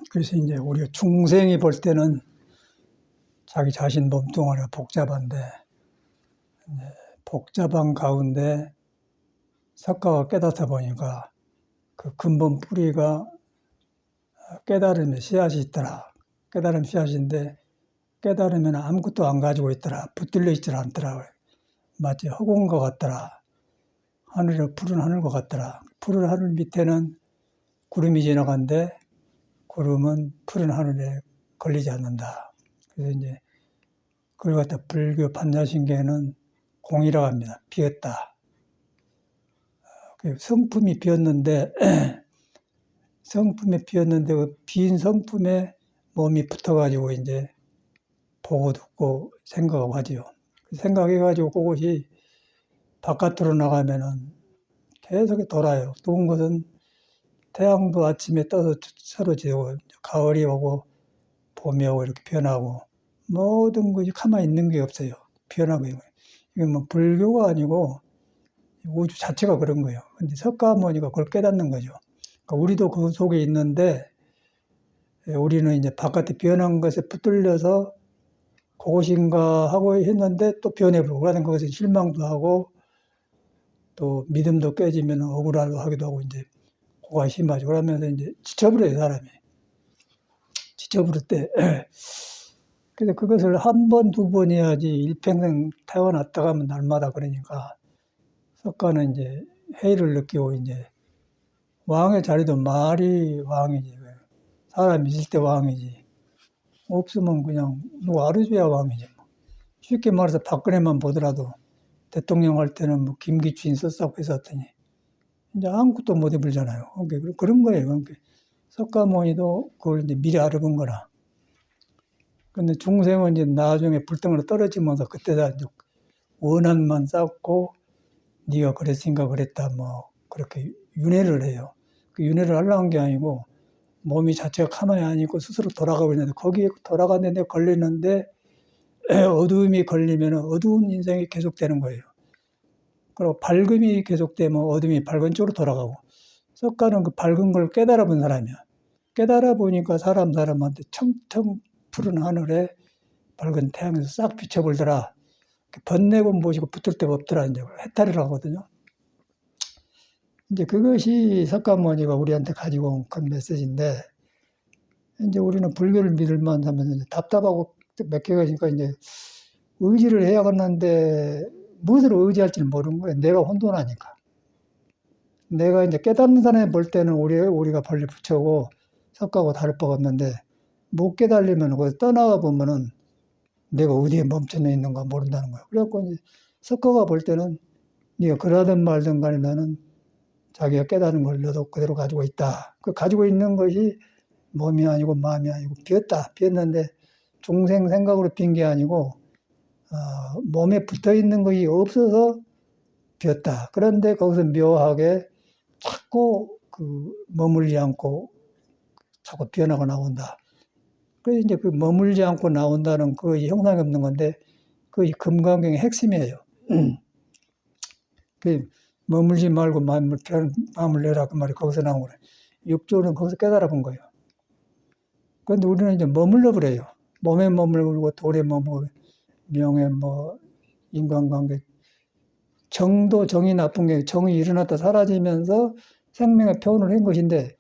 그래서 이제 우리가 중생이 볼 때는 자기 자신 몸뚱아리가 복잡한데, 복잡한 가운데 석가가 깨닫다 보니까 그 근본 뿌리가 깨달음의 씨앗이 있더라. 깨달음 씨앗인데 깨달으면 아무것도 안 가지고 있더라. 붙들려 있질 않더라. 마치 허공과 같더라. 하늘이 푸른 하늘과 같더라. 푸른 하늘 밑에는 구름이 지나간데 구름은 푸른 하늘에 걸리지 않는다. 그래서 이제 그걸 갖다 불교 판자신계는 공이라고 합니다. 비었다. 성품이 비었는데 그 빈 성품에 몸이 붙어가지고 이제 보고 듣고 생각하고 하지요. 생각해가지고 그것이 바깥으로 나가면은 계속 돌아요. 좋은 것은 태양도 아침에 떠서 서로 지고 가을이 오고 봄이 오고 이렇게 변하고 모든 것이 가만히 있는 게 없어요. 변하고 이게 뭐 불교가 아니고 우주 자체가 그런 거예요. 근데 석가모니가 그걸 깨닫는 거죠. 그러니까 우리도 그 속에 있는데 우리는 이제 바깥에 변한 것에 붙들려서 그것인가 하고 했는데 또 변해버리고 그러다 그것에 실망도 하고 또 믿음도 깨지면 억울하기도 하고 이제 그거가 심하죠. 그러면서 이제 지쳐버려요, 사람이. 지쳐버릴 때. 그래서 그것을 한 번, 두 번 해야지 일평생 태어났다 가면 날마다 그러니까 석가는 이제 회의를 느끼고 이제 왕의 자리도 말이 왕이지. 사람 있을 때 왕이지. 없으면 그냥 누가 알아줘야 왕이지. 쉽게 말해서 박근혜만 보더라도 대통령 할 때는 뭐 김기춘 썼다고 했었더니 이제 아무것도 못 해보잖아요. 그러니까 그런 거예요. 그러니까 석가모니도 그걸 이제 미리 알아본 거라. 근데 중생은 이제 나중에 불등으로 떨어지면서 그때다 이제 원한만 쌓고 네가 그랬으니까 그랬다 뭐 그렇게 윤회를 해요. 그 윤회를 하려는 게 아니고 몸이 자체가 가만히 안 있고 스스로 돌아가고 있는데 거기에 돌아가는데 걸리는데 어두움이 걸리면 어두운 인생이 계속되는 거예요. 그리고 밝음이 계속되면 어둠이 밝은 쪽으로 돌아가고 석가는 그 밝은 걸 깨달아 본 사람이야. 깨달아 보니까 사람한테 청청 푸른 하늘에 밝은 태양에서 싹 비춰버리더라. 번뇌고 모시고 붙을 데가 없더라. 이제 해탈이라고 하거든요. 이제 그것이 석가모니가 우리한테 가지고 온 큰 메시지인데, 이제 우리는 불교를 믿을만 하면 답답하고 몇 개가 있으니까 이제 의지를 해야겠는데, 무엇을 의지할지를 모르는 거예요. 내가 혼돈하니까. 내가 이제 깨닫는 사람이 볼 때는 우리가 벌리 붙여고 석가하고 다를 바가 없는데, 못 깨달으면 거기서 떠나가 보면은 내가 어디에 멈춰 있는가 모른다는 거예요. 그래갖고 이제 석가가 볼 때는 네가 그러든 말든 간에 나는 자기가 깨달은 걸 너도 그대로 가지고 있다. 그 가지고 있는 것이 몸이 아니고 마음이 아니고 비었다. 비었는데 중생 생각으로 빈 게 아니고 몸에 붙어 있는 것이 없어서 비었다. 그런데 거기서 묘하게 자꾸 머물지 않고 자꾸 변화가 나온다. 그래서 이제 그 머물지 않고 나온다는 그것이 형상이 없는 건데 그것이 금강경의 핵심이에요. 그 머물지 말고 마음을 내라 그 말이 거기서 나온 거예요. 육조는 거기서 깨달아 본 거예요. 그런데 우리는 이제 머물러 버려요. 몸에 머물고 돌에 머물고 명예 뭐 인간관계 정이 나쁜 게 정이 일어났다 사라지면서 생명의 표현을 한 것인데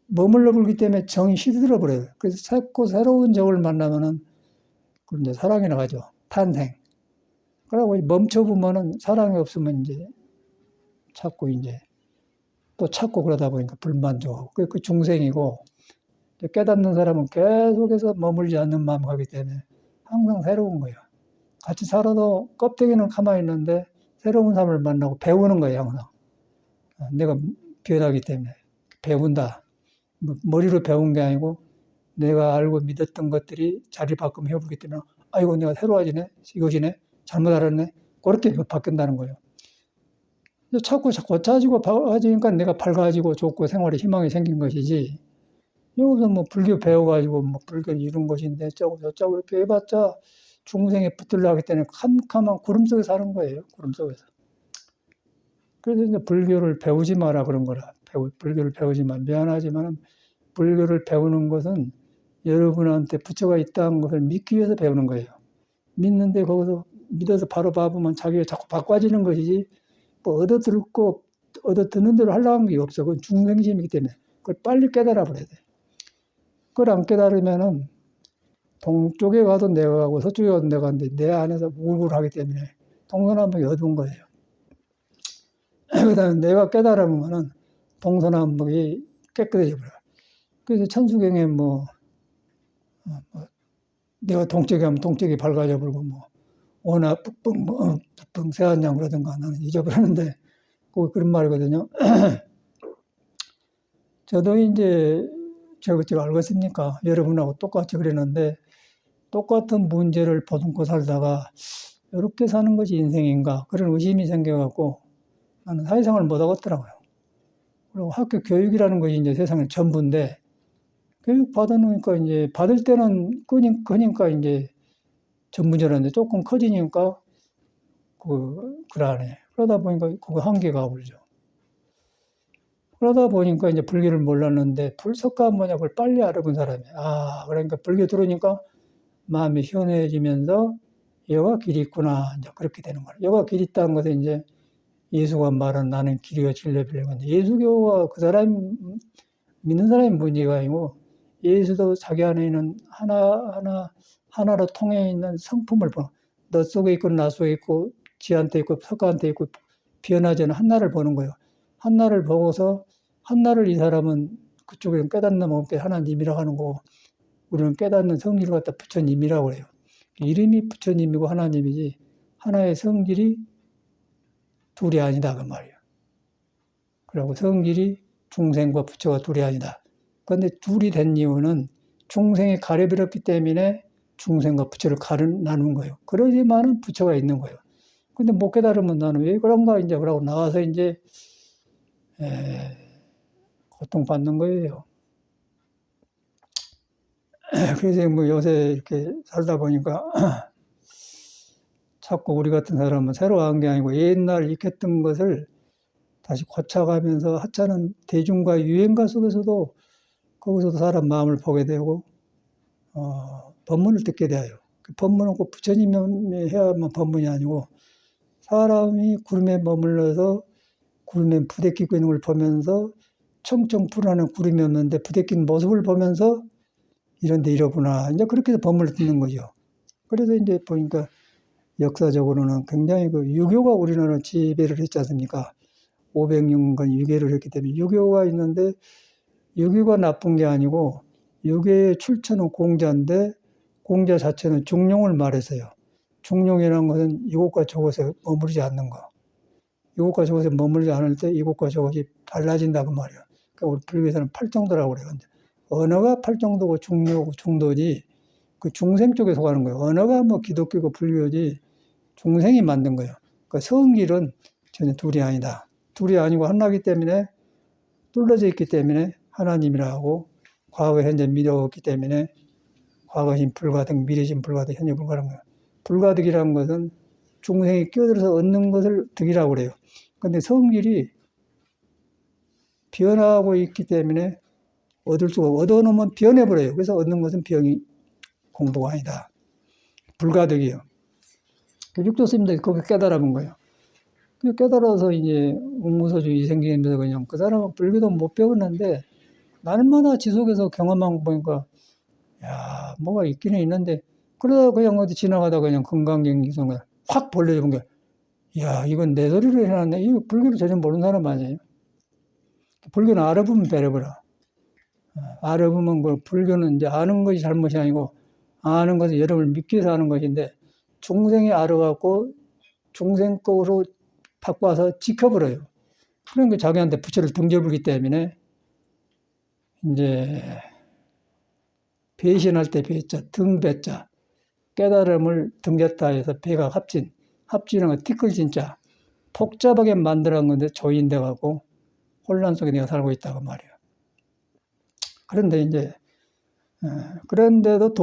머물러 버리기 때문에 정이 시들어 버려요. 그래서 자꾸 새로운 정을 만나면은 그럼 이제 사랑이 나가죠. 탄생. 그러고 멈춰 보면은 사랑이 없으면 이제 자꾸 이제 또 찾고 그러다 보니까 불만족하고 그 중생이고 깨닫는 사람은 계속해서 머물지 않는 마음 가기 때문에 항상 새로운 거예요. 같이 살아도 껍데기는 가만히 있는데 새로운 사람을 만나고 배우는 거예요. 항상. 내가 변하기 때문에 배운다. 머리로 배운 게 아니고 내가 알고 믿었던 것들이 자리 바꾸면 해보기 때문에 아이고 내가 새로워지네. 이것이네. 잘못 알았네. 그렇게 바뀐다는 거예요. 자꾸 고쳐지고 밝아지니까 내가 밝아지고 좋고 생활에 희망이 생긴 것이지. 여기서 뭐 불교 배워가지고 뭐 불교를 이룬 것인데 저쩌고 이렇게 해봤자 중생에 붙들려 하기 때문에 캄캄한 구름 속에 사는 거예요. 구름 속에서. 그래서 이제 불교를 배우지 마라 그런 거라. 불교를 배우지 마. 미안하지만 불교를 배우는 것은 여러분한테 부처가 있다는 것을 믿기 위해서 배우는 거예요. 믿는데 거기서 믿어서 바로 봐보면 자기가 자꾸 바꿔지는 것이지 뭐 얻어듣는 대로 하려고 하는 게 없어. 그건 중생심이기 때문에 그걸 빨리 깨달아 버려야 돼. 그걸 안 깨달으면은 동쪽에 가도 내가 가고 서쪽에 가도 내가 가는데 내 안에서 우울하기 때문에 동서남북이 어두운 거예요. 그 다음에 내가 깨달으면은 동서남북이 깨끗해져 버려. 그래서 천수경에 내가 동쪽에 가면 동쪽이 밝아져 버리고 오나 북풍 세안양 그러든가 나는 잊어버렸는데 그런 말이거든요. 저도 이제 제가 알겠습니까? 여러분하고 똑같이 그랬는데 똑같은 문제를 보듬고 살다가 이렇게 사는 것이 인생인가 그런 의심이 생겨갖고 나는 사회생활을 못 하겠더라고요. 그리고 학교 교육이라는 것이 이제 세상의 전부인데 교육 받아놓으니까 이제 받을 때는 크니까 이제 전문적인데 조금 커지니까 그러네. 그러다 보니까 그거 한계가 오르죠. 그러다 보니까 이제 불교를 몰랐는데 불석가 뭐냐 그걸 빨리 알아본 사람이에요. 그러니까 불교 들으니까 마음이 시원해지면서 여가 길이 있구나. 이제 그렇게 되는 거예요. 여가 길이 있다는 것은 이제 예수가 말한 나는 길이요 진리요 진리인데 예수교와 그 사람 믿는 사람이 문제가 아니고 예수도 자기 안에 있는 하나로 통해 있는 성품을 보는 너 속에 있고 나 속에 있고 지한테 있고 석가한테 있고 변하지 않은 한나를 보는 거예요. 한나를 보고서 한나를 이 사람은 그쪽에는 깨닫는 몸께 하나님이라고 하는 거고 우리는 깨닫는 성질을 갖다 부처님이라고 해요. 이름이 부처님이고 하나님이지 하나의 성질이 둘이 아니다 그 말이에요. 그리고 성질이 중생과 부처가 둘이 아니다. 그런데 둘이 된 이유는 중생이 가려버렸기 때문에 중생과 부처를 나눈 거예요. 그러지만은 부처가 있는 거예요. 근데 못 깨달으면 나는 왜 그런가 이제 그러고 나와서 이제 고통받는 거예요. 그래서 요새 이렇게 살다 보니까 자꾸 우리 같은 사람은 새로 한 게 아니고 옛날 익혔던 것을 다시 고쳐가면서 하찮은 대중과 유행가 속에서도 거기서도 사람 마음을 보게 되고 법문을 듣게 돼요. 그 법문은 꼭 부처님이 해야만 법문이 아니고 사람이 구름에 머물러서 구름에 부대끼고 있는 걸 보면서 청청 불어나는 구름이 없는데 부대낀 모습을 보면서 이런데 이러구나. 이제 그렇게 해서 법문을 듣는 거죠. 그래서 이제 보니까 역사적으로는 굉장히 유교가 우리나라 지배를 했지 않습니까? 500년간 유교를 했기 때문에 유교가 있는데 유교가 나쁜 게 아니고 유교의 출처는 공자인데 공자 자체는 중용을 말했어요. 중용이라는 것은 이곳과 저곳에 머무르지 않는 거. 이곳과 저곳에 머무르지 않을 때 이곳과 저곳이 달라진다 그 말이에요. 그러니까 우리 불교에서는 팔정도라고 그래요. 언어가 팔정도고 중요고 중도지 그 중생 쪽에 속하는 거예요. 언어가 기독교고 불교지 중생이 만든 거예요. 그러니까 성질은 전혀 둘이 아니다. 둘이 아니고 하나이기 때문에 뚫어져 있기 때문에 하나님이라고 과거 현재 미래없기 때문에 과거신 불가득 미래신 불가득 현재 불가득한 거예요. 불가득이라는 것은 중생이 끼어들어서 얻는 것을 득이라고 그래요. 그런데 성질이 변하고 있기 때문에 얻을 수가 없고 얻어놓으면 변해버려요. 그래서 얻는 것은 병이 공부가 아니다. 불가득이요. 육조 스님들이 그거 깨달아본 거예요. 그 깨달아서 이제 응무소주의 생기면서 그냥 그 사람은 불교도 못 배웠는데 날마다 지속해서 경험한 거 보니까 야 뭐가 있기는 있는데 그러다 그냥 어디 지나가다 그냥 건강경기선을 확 벌려준 거야. 야 이건 내 소리로 해놨네. 이거 불교를 전혀 모르는 사람 아니에요. 불교는 알아보면 배려버려. 알아보면 그 불교는 이제 아는 것이 잘못이 아니고 아는 것은 여러분을 믿기 위해서 하는 것인데 중생이 알아갖고 중생 거로 바꿔서 지켜버려요. 그러니까 자기한테 부처를 등져불기 때문에 이제 배신할 때 배자, 등배자, 깨달음을 등졌다 해서 배가 합진은 건 티끌진자, 복잡하게 만들어간 건데 조인돼 갖고 혼란 속에 내가 살고 있다고 말이에요. 그런데 이제 그런데도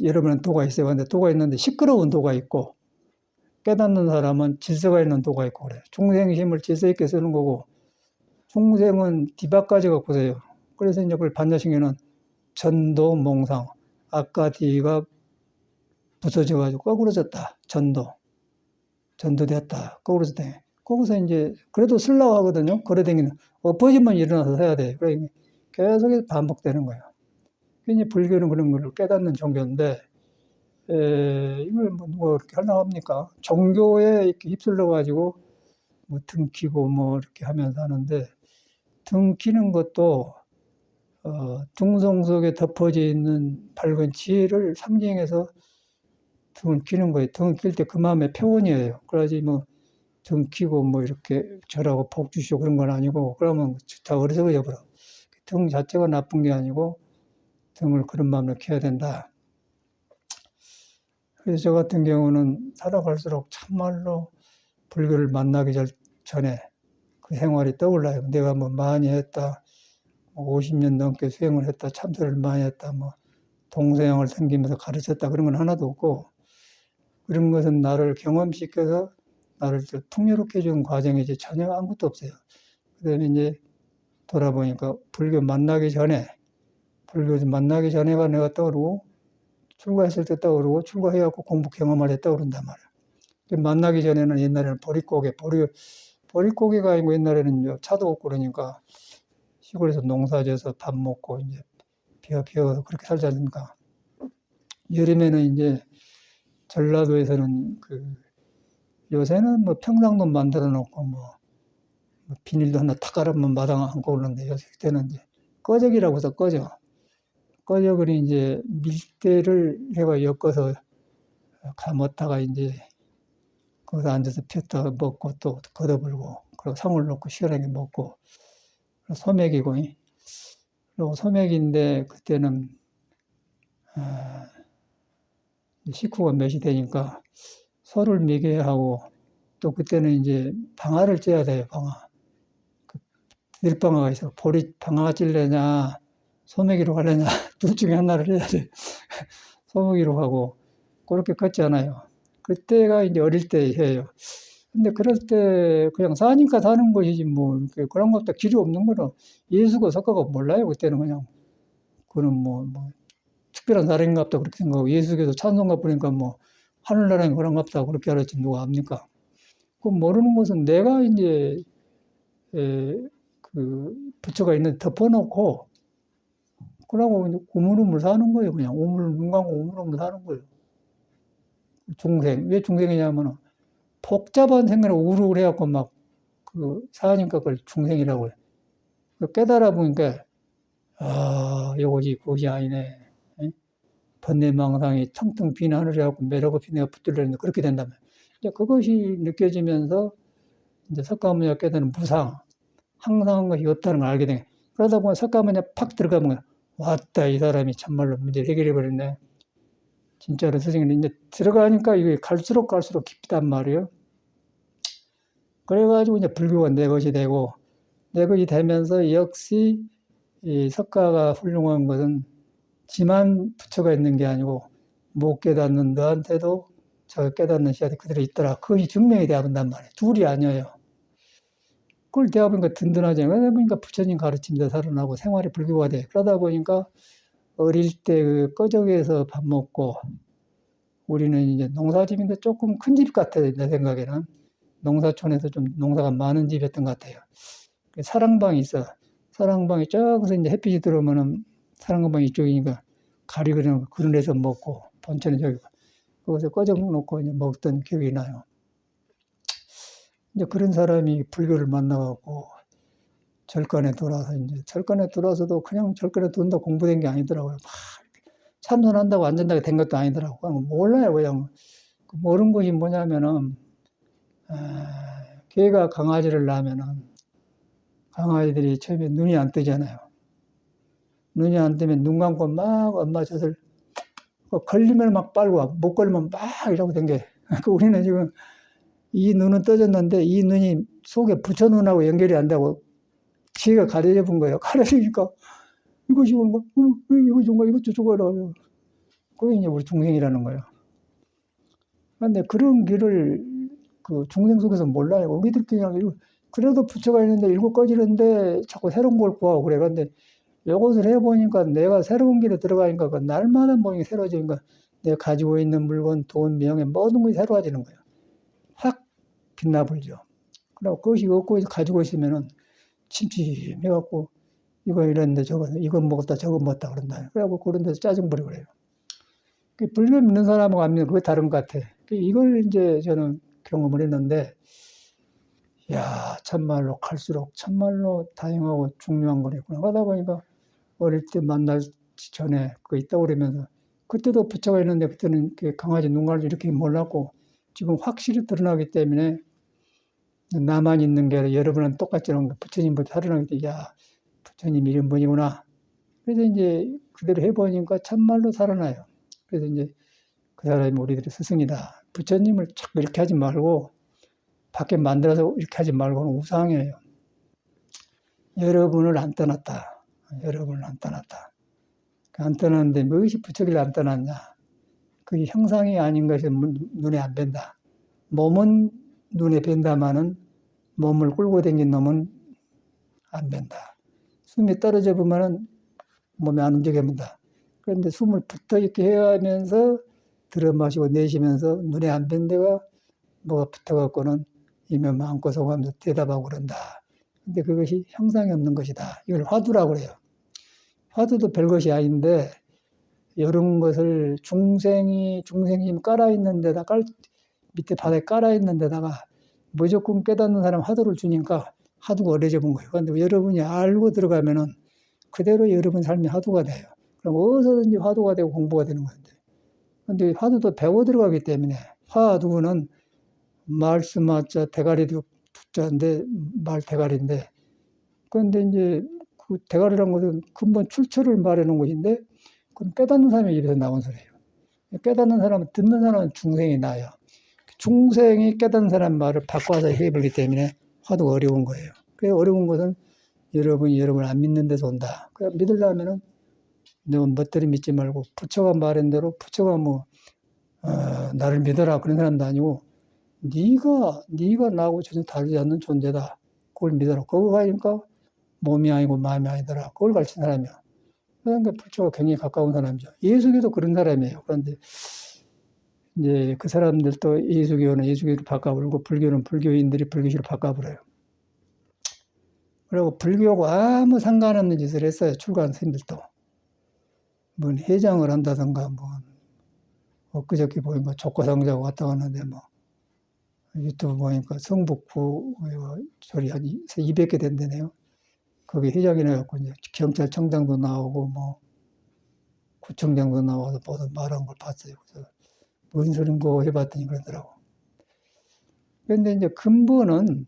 여러분은 도가 있어요. 근데 도가 있는데 시끄러운 도가 있고 깨닫는 사람은 질서가 있는 도가 있고 그래요. 중생의 힘을 질서 있게 쓰는 거고 중생은 뒤바까지 갖고 세요. 그래서 이제 그걸 반야신경은 전도, 몽상. 아까 뒤가 부서져가지고 거꾸로졌다. 전도됐다. 거꾸로졌다. 거기서 이제 그래도 쓰려고 하거든요. 걸어다니는 엎어지면 일어나서 해야 돼. 그러니까 계속해서 반복되는 거예요. 이제 불교는 그런 걸 깨닫는 종교인데 이걸 뭐 누가 그렇게 하려고 합니까? 종교에 이렇게 휩쓸려 가지고 뭐 등키고 뭐 이렇게 하면서 하는데 등키는 것도 등성 속에 덮어져 있는 밝은 지혜를 상징해서 등을 키는 거예요. 등을 킬 때 그 마음의 표현이에요. 그러지 뭐 등 키고 뭐 이렇게 절하고 복 주시고 그런 건 아니고 그러면 다 어리석어져 버려. 등 자체가 나쁜 게 아니고 등을 그런 마음으로 켜야 된다. 그래서 저 같은 경우는 살아갈수록 참말로 불교를 만나기 전에 그 생활이 떠올라요. 내가 뭐 많이 했다, 50년 넘게 수행을 했다, 참선을 많이 했다, 뭐 동서양을 섬기면서 가르쳤다 그런 건 하나도 없고 그런 것은 나를 경험시켜서 나를 풍요롭게 해주는 과정이지 전혀 아무것도 없어요. 그다음에 이제 돌아보니까 불교 만나기 전에가 내가 떠오르고 출가했을 때 떠오르고 출가해갖고 공부 경험할 때 떠오른단 말이야. 만나기 전에는 옛날에는 보릿고개가 아니고 옛날에는 차도 없고 그러니까 시골에서 농사져서 밥 먹고 이제 비어 그렇게 살지 않습니까? 여름에는 이제 전라도에서는 요새는 뭐 평상도 만들어 놓고 뭐 비닐도 하나 탁 깔으면 마당 안고 오는데 요새 때는 이제 꺼적이라고 해서 꺼적을 이제 밀대를 해가 엮어서 감았다가 이제 거기서 앉아서 폈다가 먹고 또 걷어불고 그리고 상을 놓고 시원하게 먹고 소맥이고 그리고 소맥인데 그때는 식후가 몇이 되니까 소를 먹여야 하고 또 그때는 이제 방아를 쪄야 돼요. 들방아가 있어. 방아가 찔려냐 소맥이로 가려냐 둘 중에 하나를 해야 돼. 소맥이로 하고 그렇게 걷잖아요. 그때가 이제 어릴 때 해요. 근데 그럴 때 그냥 사니까 사는 것이지 뭐 그런 것도 길이 없는 거는 예수가 석가가 몰라요. 그때는 그냥 그는 뭐 특별한 사람인가 보다 그렇게 생각하고 예수께서 찬송가 부르니까 뭐 하늘나라에 그런가 보다 그렇게 알았지 누가 압니까? 그 모르는 것은 내가 이제 부처가 있는 덮어놓고 그러고 이제 우물우물 사는 거예요. 그냥 눈 감고 우물우물 사는 거예요. 왜 중생이냐면은 복잡한 생각을 우르르 해갖고 막 사니까 그걸 중생이라고 해요. 깨달아 보니까 이것이 그것이 아니네. 번뇌망상이 텅텅 빈 하늘에 갖고 매력 없이 내가 붙들려는데 그렇게 된다면 이제 그것이 느껴지면서 이제 석가모니가 깨닫는 무상, 항상한 것이 없다는 걸 알게 된. 그러다 보면 석가모니가 팍 들어가면 왔다 이 사람이 참말로 문제를 해결해 버렸네. 진짜로 스승님 이제 들어가니까 이게 갈수록 깊단 말이에요. 그래가지고 이제 불교가 내 것이 되고 내 것이 되면서 역시 이 석가가 훌륭한 것은 지만 부처가 있는 게 아니고 못 깨닫는 너한테도 저 깨닫는 씨한테 그대로 있더라. 그것이 증명이 되어본단 말이에요. 둘이 아니에요. 그걸 되어보니까 든든하잖아요. 그러다 보니까 부처님 가르침대로 살아나고 생활이 불교가 돼. 그러다 보니까 어릴 때 꺼적에서 밥 먹고 우리는 이제 농사집인데 조금 큰 집 같아요. 내 생각에는. 농사촌에서 좀 농사가 많은 집이었던 것 같아요. 사랑방이 있어. 사랑방이 저기서 이제 햇빛이 들어오면은 사랑방 이쪽이니까 가리그는 그런 데서 먹고 본체는 저기 거기서 꺼져 놓고 이제 먹던 기억이 나요. 이제 그런 사람이 불교를 만나갖고 절간에 돌아서 이제 절간에 돌아서도 그냥 절간에 돈다 공부된 게 아니더라고요. 막 참선한다고 안 된다고 된 것도 아니더라고요. 그냥 몰라요. 그냥 모르는 것이 뭐냐면은 개가 강아지를 낳으면은 강아지들이 처음에 눈이 안 뜨잖아요. 눈이 안 뜨면 눈 감고 막 엄마 젖을 걸리면 막 빨고 못 걸리면 막 이러고 댕겨. 우리는 지금 이 눈은 떠졌는데 이 눈이 속에 부처 눈하고 연결이 안 되고 지혜가 가려져 본 거예요. 가려지니까 이것이 뭔가 이거 뭔가 이것도 저거라. 그게 이제 우리 중생이라는 거예요. 그런데 그런 길을 중생 속에서 몰라요. 우리들 그냥 그래도 부처가 있는데 일곱 꺼지는데 자꾸 새로운 걸 구하고 그래. 그런데 요것을 해보니까 내가 새로운 길에 들어가니까 그 날마다 모양이 새로워지니까 내가 가지고 있는 물건, 돈, 명예 모든 것이 새로워지는 거예요. 확 빛나버리죠. 그리고 그것이 없고 가지고 있으면은 침침해갖고 이거 이랬는데 저거 이거 먹었다 저거 먹었다 그런다. 그래갖고 그런 데서 짜증부리고 그래요. 불교 믿는 사람하고 안 믿는 그게 다른 것 같아. 이걸 이제 저는 경험을 했는데, 야 참말로 갈수록 참말로 다양하고 중요한 거랬구나. 하다 보니까 어릴 때 만나기 전에 그거 있다고 그러면서 그때도 부처가 있는데 그때는 강아지 눈가를 이렇게 몰랐고 지금 확실히 드러나기 때문에 나만 있는 게 아니라 여러분은 똑같이 하는 거 부처님부터 살아나기 때문에 야 부처님 이런 분이구나. 그래서 이제 그대로 해보니까 참말로 살아나요. 그래서 이제 그 사람이 우리들의 스승이다. 부처님을 자꾸 이렇게 하지 말고 밖에 만들어서 이렇게 하지 말고는 우상이에요. 여러분을 안 떠났다. 여러분을 안 떠났다. 안 떠났는데 무엇이 부처를 안 떠났냐. 그게 형상이 아닌 것이 눈에 안 뵌다. 몸은 눈에 뵌다마는 몸을 끌고 다닌 놈은 안 뵌다. 숨이 떨어져 보면은 몸에 안 움직입니다. 그런데 숨을 붙어 있게 해야 하면서 들어 마시고 내쉬면서 눈에 안 뵌 데가 뭐가 붙어갖고는 이면 마음고 속하면서 대답하고 그런다. 근데 그것이 형상이 없는 것이다. 이걸 화두라고 그래요. 화두도 별것이 아닌데 이런 것을 중생이 깔아있는 데다 밑에 바닥에 깔아있는 데다가 무조건 깨닫는 사람 화두를 주니까 화두가 어려져 본 거예요. 그런데 여러분이 알고 들어가면은 그대로 여러분 삶이 화두가 돼요. 그럼 어디서든지 화두가 되고 공부가 되는 건데. 근데 화두도 배워 들어가기 때문에 화두는 말씀하자 대가리도 두자인데 말 대가리인데 그런데 이제 그 대가리란 것은 근본 출처를 말하는 것인데 그건 깨닫는 사람의 입에서 나온 소리예요. 깨닫는 사람은 듣는 사람은 중생이 나요. 중생이 깨닫는 사람 말을 바꿔서 해버리기 때문에 화두가 어려운 거예요. 그 어려운 것은 여러분이 여러분을 안 믿는 데서 온다. 그래 믿으려면은 너 멋대로 믿지 말고 부처가 말한 대로 부처가 나를 믿어라 그런 사람도 아니고 네가 나하고 전혀 다르지 않는 존재다. 그걸 믿어라. 그거 가니까 몸이 아니고 마음이 아니더라. 그걸 가르친 사람이야. 그러니까 부처가 굉장히 가까운 사람이죠. 예수교도 그런 사람이에요. 그런데 이제 그 사람들도 예수교는 예수교로 바꿔버리고 불교는 불교인들이 불교시로 바꿔버려요. 그리고 불교하고 아무 상관없는 짓을 했어요. 출가한 스님들도. 뭐 해장을 한다든가 엊그저께 보니까 족고상자고 왔다 갔는데 유튜브 보니까 성북구 저리 한 200개 된다네요. 거기 회장이나 갖고 이제 경찰청장도 나오고 구청장도 나와서 모두 말한 걸 봤어요. 그래서 무슨 소린고 해봤더니 그러더라고. 그런데 이제 근본은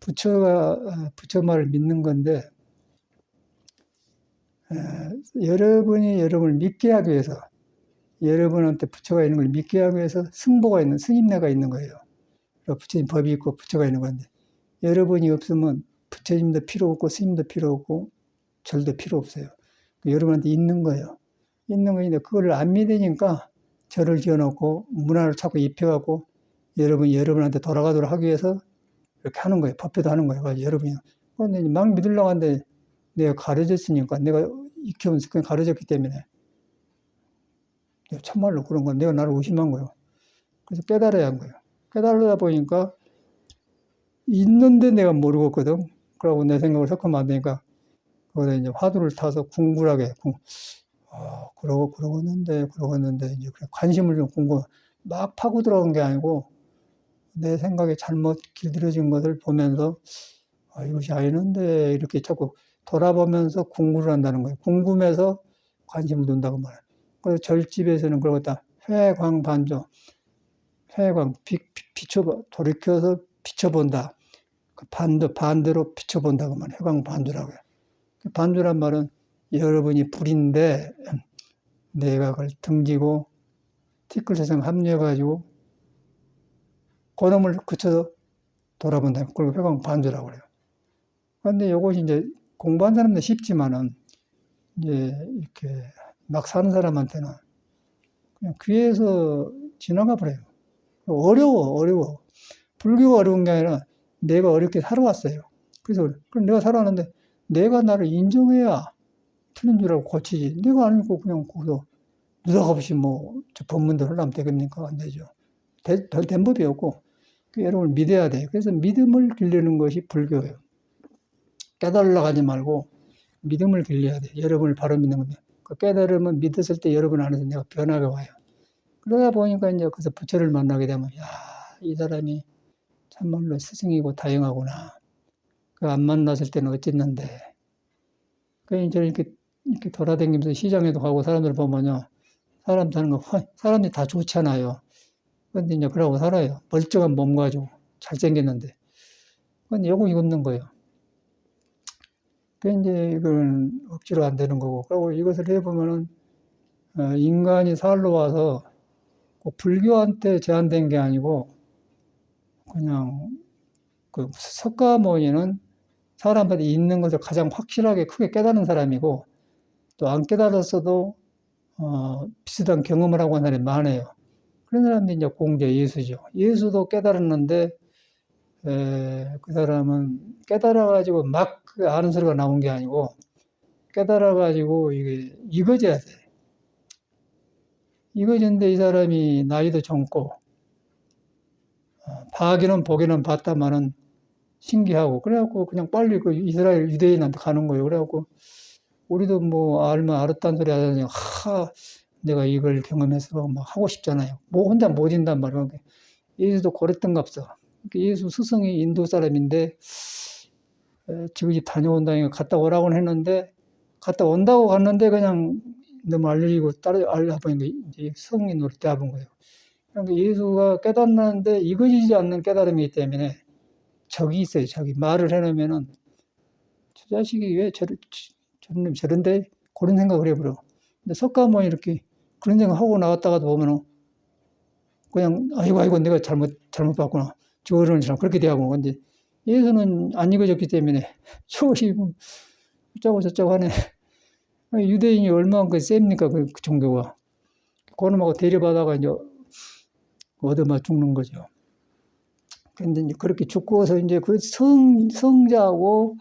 부처 말을 믿는 건데 여러분이 여러분을 믿게 하기 위해서 여러분한테 부처가 있는 걸 믿게 하기 위해서 승보가 있는 스님네가 있는 거예요. 부처님 법이 있고 부처가 있는 건데 여러분이 없으면 부처님도 필요 없고 스님도 필요 없고 절도 필요 없어요. 여러분한테 있는 거예요. 있는 거인데 그걸 안 믿으니까 절을 지어놓고 문화를 자꾸 입혀갖고 여러분한테 돌아가도록 하기 위해서 이렇게 하는 거예요. 법회도 하는 거예요. 그래서 여러분이 그런데 막 믿으려고 하는데 내가 가르쳤으니까 내가 익혀서 그냥 가르쳤기 때문에 참말로 그런 건 내가 나를 의심한 거예요. 그래서 깨달아야 한 거예요. 깨달으다 보니까 있는데 내가 모르겠거든. 그러고 내 생각을 섞어 만드니까 거기다 이제 화두를 타서 궁굴하게 그러고 있는데 이제 관심을 좀 막 파고 들어간 게 아니고 내 생각에 잘못 길들여진 것을 보면서 이것이 아니는데 이렇게 자꾸 돌아보면서 공부를 한다는 거예요. 궁금해서 관심을 둔다고 말해요. 그래서 절집에서는 그러고 있다. 회광반조. 돌이켜서 비춰본다. 반대로 비춰본다고 말해요. 회광반조라고 해요. 반조란 말은 여러분이 불인데 내가 그걸 등지고 티끌세상 합류해가지고 그놈을 그쳐서 돌아본다. 그걸 회광반조라고 그래요. 그런데 이것이 이제 공부한 사람도 쉽지만은 이제 이렇게 막 사는 사람한테는 그냥 귀에서 지나가 버려요. 어려워. 불교가 어려운 게 아니라 내가 어렵게 살아왔어요. 그래서 그럼 내가 살아왔는데 내가 나를 인정해야 틀린 줄 알고 고치지. 내가 아니고 그냥 거기서 느닷없이 저 법문대로 하려면 되겠습니까? 안 되죠. 별 된 법이 없고, 여러분을 믿어야 돼. 그래서 믿음을 기르는 것이 불교예요. 깨달으려고 하지 말고 믿음을 길러야 돼. 여러분을 바로 믿는 겁니다. 그 깨달으면 믿었을 때 여러분 안에서 내가 변화가 와요. 그러다 보니까 이제 그래서 부처를 만나게 되면, 야, 이 사람이 참말로 스승이고 다행하구나. 그 안 만났을 때는 어쨌는데. 그 이제 이렇게 돌아다니면서 시장에도 가고 사람들 보면요. 사람 사는 거, 사람들이 다 좋잖아요. 근데 이제 그러고 살아요. 멀쩡한 몸 가지고 잘생겼는데. 그건 요금이 없는 거예요. 그 이제 이건 억지로 안 되는 거고. 그리고 이것을 해보면은, 인간이 살러 와서 꼭 불교한테 제한된 게 아니고, 그냥 그 석가모니는 사람한테 있는 것을 가장 확실하게 크게 깨닫는 사람이고, 또 안 깨달았어도 비슷한 경험을 하고 하는 사람이 많아요. 그런 사람들이 이제 공자 예수죠. 예수도 깨달았는데 그 사람은 깨달아가지고 막 그 아는 소리가 나온 게 아니고 깨달아가지고 이게 이거져야 돼. 이거졌는데 이 사람이 나이도 젊고 봐기는 보기는 봤다마는 신기하고 그래갖고 그냥 빨리 그 이스라엘 유대인한테 가는 거예요. 그래갖고 우리도 알면 알았다는 소리 하자니 내가 이걸 경험해서 하고 싶잖아요. 혼자 못 인단 말이에요. 예수도 그랬던갑서. 예수 스승이 인도 사람인데 지금 다녀온다니까 갔다 오라고 했는데 갔다 온다고 갔는데 그냥 너무 알려지고 알려보니까 이제 성이 노릇 잡은 거예요. 그러니까 예수가 깨닫는데 이거지지 않는 깨달음이기 때문에 적이 있어요. 적이 말을 해놓으면은 저 자식이 왜 저런데 그런 생각을 해버려. 근데 석가모니 이렇게 그런 생각하고 나갔다가도 보면은 그냥 아이고 내가 잘못 봤구나. 저런 사람 그렇게 대하고. 근데 예수는 안 익어졌기 때문에 저것이 어쩌고 저쩌고 하네. 유대인이 얼마나 셉니까 그 종교가. 그놈하고 대립하다가 이제 얻어맞 죽는 거죠. 그런데 이제 그렇게 죽고서 이제 그 성자하고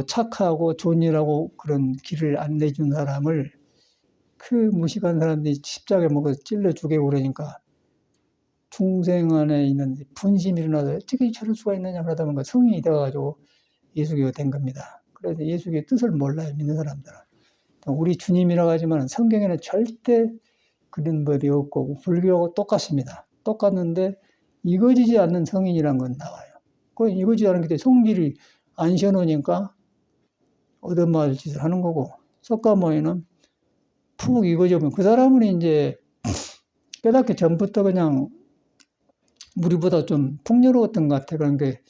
착하고 좋은 일하고 그런 길을 안내해 준 사람을 그 무식한 사람들이 십자가에 먹어서 찔러 죽이고 그러니까 중생 안에 있는 분심이 일어나서 어떻게 저럴 수가 있느냐 그러다 보니까 성인이 되어가지고 예수교가 된 겁니다. 그래서 예수교의 뜻을 몰라요, 믿는 사람들은. 우리 주님이라고 하지만 성경에는 절대 그런 법이 없고 불교하고 똑같습니다. 똑같는데 이거지지 않는 성인이란 건 나와요. 그 이거지지 않은 게 성질이 안 시원하니까 얻어맞을 짓을 하는 거고 석가모니는 푹 이거지면 그 사람은 이제 깨닫기 전부터 그냥 우리보다 좀 풍요로웠던 것 같아. 그런 게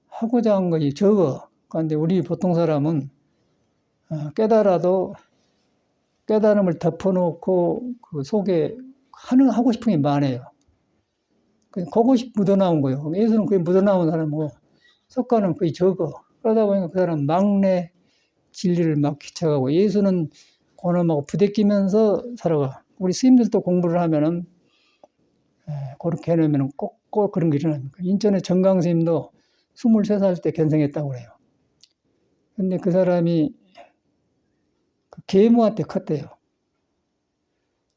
하고자 한 것이 적어. 그런데 우리 보통 사람은 깨달아도 깨달음을 덮어놓고 그 속에 하고 싶은 게 많아요. 그것이 묻어나온 거예요. 예수는 그게 묻어나온 사람이고 석가는 거의 적어. 그러다 보니까 그 사람 막내 진리를 막 기쳐가고 예수는 고놈하고 부대끼면서 살아가. 우리 스님들도 공부를 하면은 그렇게 해놓으면 꼭 그런 게 일어납니다. 인천의 정강 스님도 23살 때 견성했다고 그래요. 근데 그 사람이 그 계모한테 컸대요.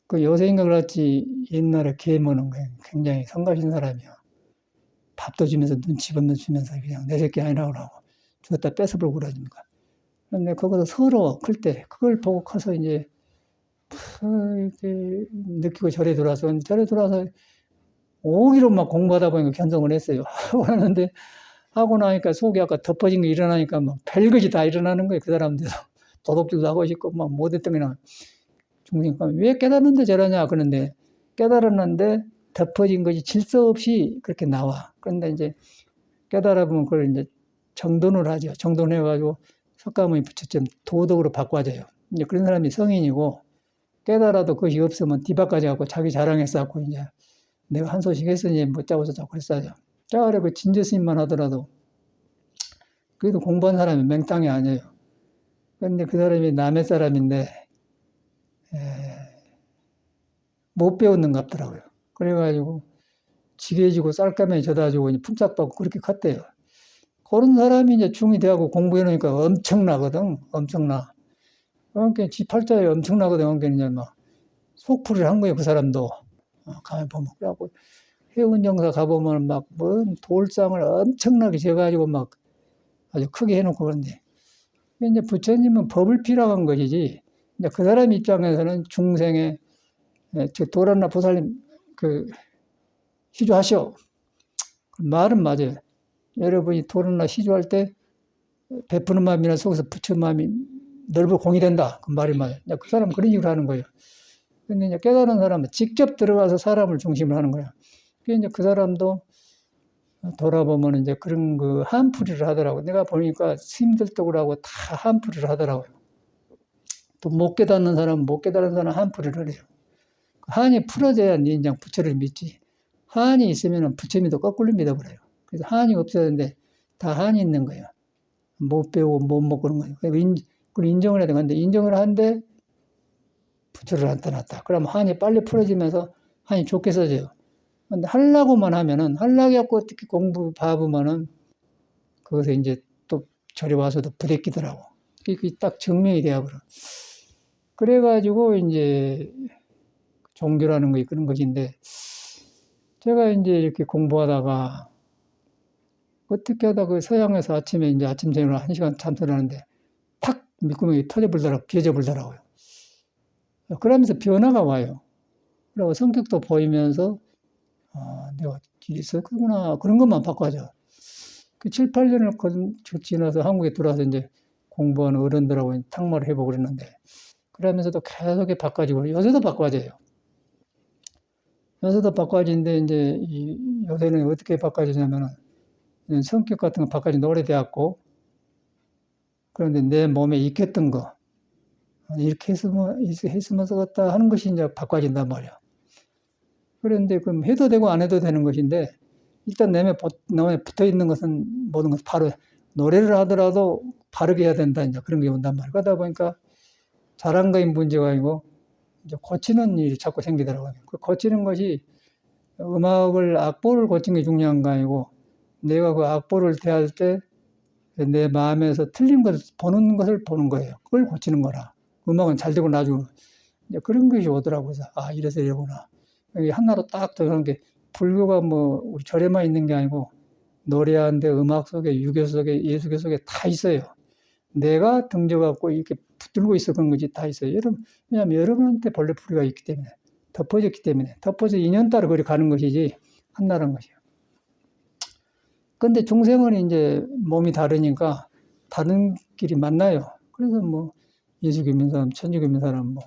그 요새인가 그렇지 옛날에 계모는 굉장히 성가신 사람이야. 밥도 주면서 눈치밥도 주면서 그냥 내 새끼 아니라고 그러고 주었다 뺏어보고 그러니까. 근데 거기서 서러워 클 때 그걸 보고 커서 이제 이렇게 느끼고 절에 들어와서 5기로 막 공부하다 보니까 견성을 했어요. 하고 하는데 하고 나니까 속이 아까 덮어진 게 일어나니까 막 별것이 다 일어나는 거예요. 그 사람들도 도둑질도 하고 싶고 막 못했던 게나 중생과 왜 깨달았는데 저러냐 그런데 깨달았는데 덮어진 것이 질서 없이 그렇게 나와. 그런데 이제 깨달아 보면 그걸 이제 정돈을 하죠. 정돈해가지고 석가모니 부처처럼 도덕으로 바꿔줘요. 이제 그런 사람이 성인이고 깨달아도 그것이 없으면 뒤바까지 갖고 자기 자랑했었고 이제 내가 한 소식 했으니 못 자고 저자고 그랬어요. 짜그래 그 진제 스님만 하더라도 그래도 공부한 사람이 맹땅이 아니에요. 그런데 그 사람이 남의 사람인데 못 배웠는 것 같더라고요. 그래가지고 지게지고 쌀가마에 져다주고 품삯받고 그렇게 컸대요. 그런 사람이 이제 중2 돼하고 공부해 놓으니까 엄청나거든. 엄청나. 그러니까 지팔자에 엄청나거든. 그러니까 이제 막 속풀이를 한 거예요. 그 사람도. 가만히 보면. 그래갖고 해운정사 가보면 막 뭔 돌상을 엄청나게 재가지고 막 아주 크게 해놓고 그런데. 이제 부처님은 법을 피라고 것이지. 이제 그 사람 입장에서는 중생의 저 도란나 보살님 시주하시오. 그 말은 맞아요. 여러분이 도란나 시주할 때 베푸는 마음이나 속에서 부처 마음이 넓어 공이 된다. 그 말이 맞아요. 그 사람은 그런 식으로 하는 거예요. 근데 이제 깨달은 사람은 직접 들어가서 사람을 중심으로 하는 거예요. 그래서 이제 그 사람도 돌아보면 이제 그런 그 한풀이를 하더라고요. 내가 보니까 스님들도 그러고 다 한풀이를 하더라고요. 또 못 깨닫는 사람은 못 깨달은 사람 한풀이를 해요. 한이 풀어져야 인장 부처를 믿지. 한이 있으면 부처 믿어 거꾸로 믿어버려요. 그래서 한이 없어졌는데 다 한이 있는 거예요. 못 배우고 못 먹고 그런 거예요. 그걸 인정을 해야 되는데 인정을 하는데 부처를 안 떠났다. 그러면 한이 빨리 풀어지면서 한이 좋게 써져요. 근데 하려고만 하면은 하려고 해갖고 어떻게 공부 봐보면은 그것에 이제 또 저리 와서도 부대끼더라고. 그게 딱 증명이 되어버려. 그래가지고 이제 종교라는 게 그런 것인데 제가 이제 이렇게 공부하다가 어떻게 하다 그 서양에서 아침에 이제 아침 저녁을 1시간 참선을 하는데 탁 밑구멍이 터져버리더라고요. 비어져버리더라고요. 그러면서 변화가 와요. 그리고 성격도 보이면서 내가 길이 있었구나 그런 것만 바꿔줘. 그 7, 8년을 지나서 한국에 들어와서 이제 공부하는 어른들하고 탁말을 해보고 그랬는데 그러면서도 계속 바꿔지고 요새도 바꿔져요. 요새도 바꿔지는데 이제 요새는 어떻게 바꿔지냐면은 성격 같은 거 바꿔진 지 오래되었고 그런데 내 몸에 익혔던 거 이렇게 했으면 쓰겠다 하는 것이 이제 바꿔진단 말이야. 그런데 그럼 해도 되고 안 해도 되는 것인데 일단 내 몸에 붙어 있는 것은 모든 것은 바로 노래를 하더라도 바르게 해야 된다 이제 그런 게 온단 말이야. 그러다 보니까 잘한 거인 문제가 아니고 이제 고치는 일이 자꾸 생기더라고요. 그 고치는 것이 음악을 악보를 고치는 게 중요한 거 아니고 내가 그 악보를 대할 때 내 마음에서 틀린 것을 보는 거예요. 그걸 고치는 거라. 음악은 잘 되고 나중에 그런 것이 오더라고요. 이래서 이러구나. 여기 하나로 딱 들어간 게 불교가 뭐 우리 절에만 있는 게 아니고 노래하는데 음악 속에 유교 속에 예수교 속에 다 있어요. 내가 등져갖고 이렇게 붙들고 있어 그런 거지 다 있어요. 왜냐하면 여러분한테 본래 불교가 있기 때문에 덮어졌기 때문에 덮어져 인연 따라 그리 가는 것이지 한나라는 것이에요. 근데 중생은 이제 몸이 다르니까 다른 길이 만나요. 그래서 뭐 예수교 있는 사람, 천주교 있는 사람, 뭐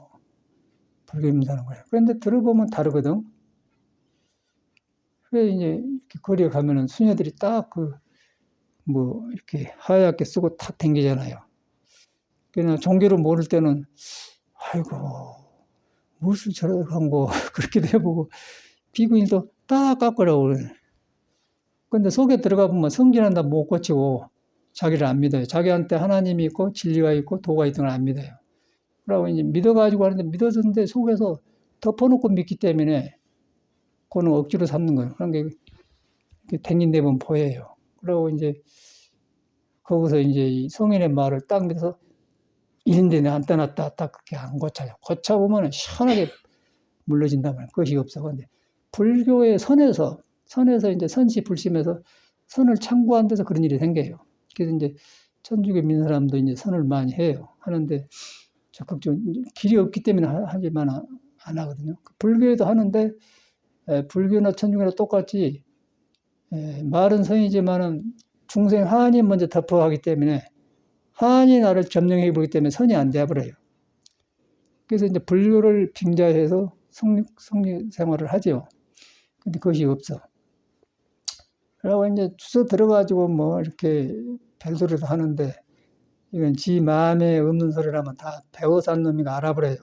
불교 있는 사람 거예요. 그런데 들어보면 다르거든. 그래 이제 이렇게 거리에 가면은 수녀들이 딱 뭐 이렇게 하얗게 쓰고 탁 댕기잖아요. 그냥 종교를 모를 때는 아이고 무엇을 저렇게 한 거 그렇게 돼보고 비구니도 딱 깎으라고 그래. 근데 속에 들어가 보면 성질한다 못 고치고 자기를 안 믿어요. 자기한테 하나님이 있고 진리가 있고 도가 있는 걸 안 믿어요. 그러고 이제 믿어가지고 하는데 믿었는데 속에서 덮어놓고 믿기 때문에 그거는 억지로 삼는 거예요. 그런 게 댕긴 데면 보여요. 그러고 이제 거기서 이제 성인의 말을 딱 믿어서 이런데 내가 안 떠났다 딱 그렇게 안 고쳐요. 고쳐보면 시원하게 물러진단 말이에요. 그것이 없어. 근데 불교의 선에서 이제 선시불심에서 선을 창구한 데서 그런 일이 생겨요. 그래서 이제 천주교 믿는 사람도 이제 선을 많이 해요. 하는데 적극적으로 길이 없기 때문에 하지만 안 하거든요. 불교에도 하는데 불교나 천주교나 똑같이 말은 선이지만은 중생 하한이 먼저 덮어가기 때문에 하한이 나를 점령해 보기 때문에 선이 안 되어버려요. 그래서 이제 불교를 빙자해서 성리 생활을 하죠. 근데 그것이 없어. 그러고 이제 주워 들어가지고 뭐 이렇게 별소리도 하는데 이건 지 마음에 없는 소리라면 다 배워서 한 놈이가 알아버려요.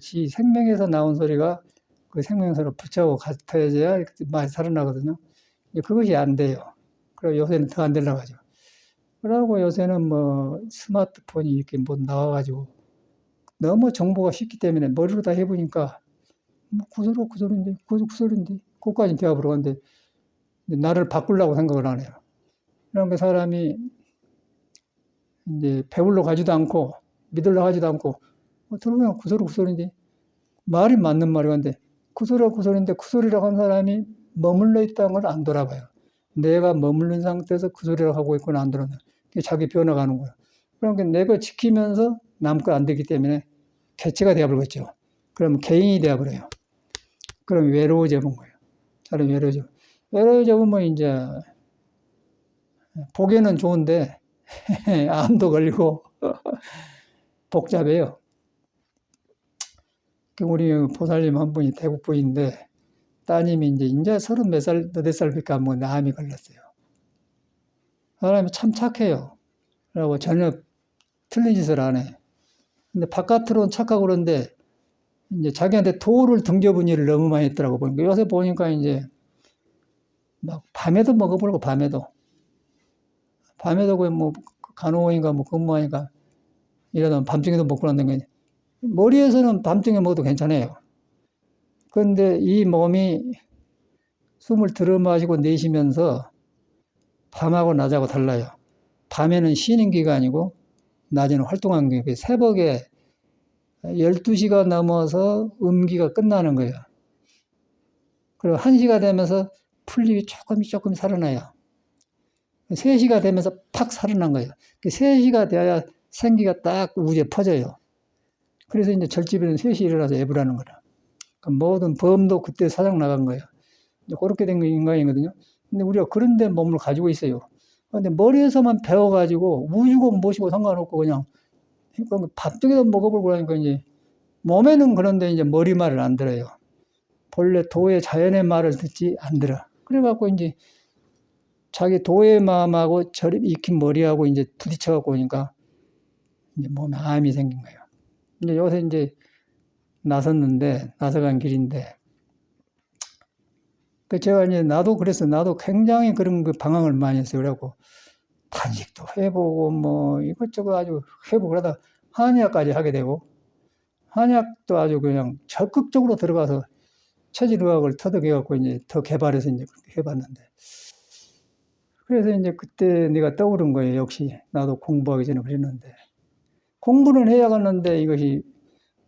지 생명에서 나온 소리가 그 생명소리로 붙여고 같아져야 말이 살아나거든요. 그것이 안 돼요. 그리고 요새는 더 안 되려고 하죠. 그러고 요새는 뭐 스마트폰이 이렇게 뭐 나와가지고 너무 정보가 쉽기 때문에 머리로 다 해보니까 뭐 그 소리인데 그것까지 되어버리는데 나를 바꾸려고 생각을 안 해요. 그런 그 사람이 이제 배울러 가지도 않고 믿으러 가지도 않고 들어보면 그 소리 그 소리인데 말이 맞는 말이 한데 그 소리가 그 소리인데 그 소리라고 한 사람이 머물러 있다는 걸 안 돌아봐요. 내가 머무른 상태에서 그 소리를 하고 있거나 안 들어는 자기 변화가는 거예요. 그러니까 내가 지키면서 남거 안 되기 때문에 개체가 되어버리겠죠. 그럼 개인이 되어버려요. 그럼 외로워져 본 거예요. 사람이 외로워져. 외로워져 보면 이제 보기에는 좋은데 암도 걸리고 복잡해요. 우리 보살님 한 분이 대구 분인데 따님이 이제 30 몇 살, 몇 살밖에 안 먹는데 암이 걸렸어요. 사람이 참 착해요. 그리고 전혀 틀린 짓을 안 해. 근데 바깥으로는 착하고 그런데 이제 자기한테 도를 등져본 일을 너무 많이 했더라고 보니까 요새 보니까 이제 막 밤에도 먹어보려고 밤에도 뭐 간호원인가 뭐 근무하니까 이러다 밤중에도 먹고 그러는 거지. 머리에서는 밤중에 먹어도 괜찮아요. 그런데 이 몸이 숨을 들어 마시고 내쉬면서 밤하고 낮하고 달라요. 밤에는 쉬는 기간이고 낮에는 활동하는 기간. 새벽에 12시가 넘어서 음기가 끝나는 거예요. 그리고 1시가 되면서 풀립이 조금 살아나요. 3시가 되면서 팍 살아난 거예요. 3시가 돼야 생기가 딱 우주에 퍼져요. 그래서 이제 절집에는 3시에 일어나서 애부라는 거라. 모든 범도 그때 사장 나간 거예요. 그렇게 된 인간이거든요. 근데 우리가 그런 데 몸을 가지고 있어요. 근데 머리에서만 배워가지고 우주고 무엇이고 상관없고 그냥 밥쪽에다 먹어보고 그러니까 이제 몸에는 그런데 이제 머리 말을 안 들어요. 본래 도의 자연의 말을 듣지 안 들어. 그래갖고 이제 자기 도의 마음하고 저리 익힌 머리하고 이제 부딪혀갖고 오니까 이제 몸에 암이 생긴 거예요. 이제 요새 이제 나서간 길인데, 제가 이제 나도 굉장히 그런 그 방황을 많이 했어요. 그래갖고 단식도 해보고 뭐 이것저것 아주 해보고 그러다 한의학까지 하게 되고, 한의학도 아주 그냥 적극적으로 들어가서 체질의학을 터득해갖고 이제 더 개발해서 이제 그렇게 해봤는데, 그래서 이제 그때 내가 떠오른 거예요. 역시 나도 공부하기 전에 그랬는데 공부는 해야겠는데 이것이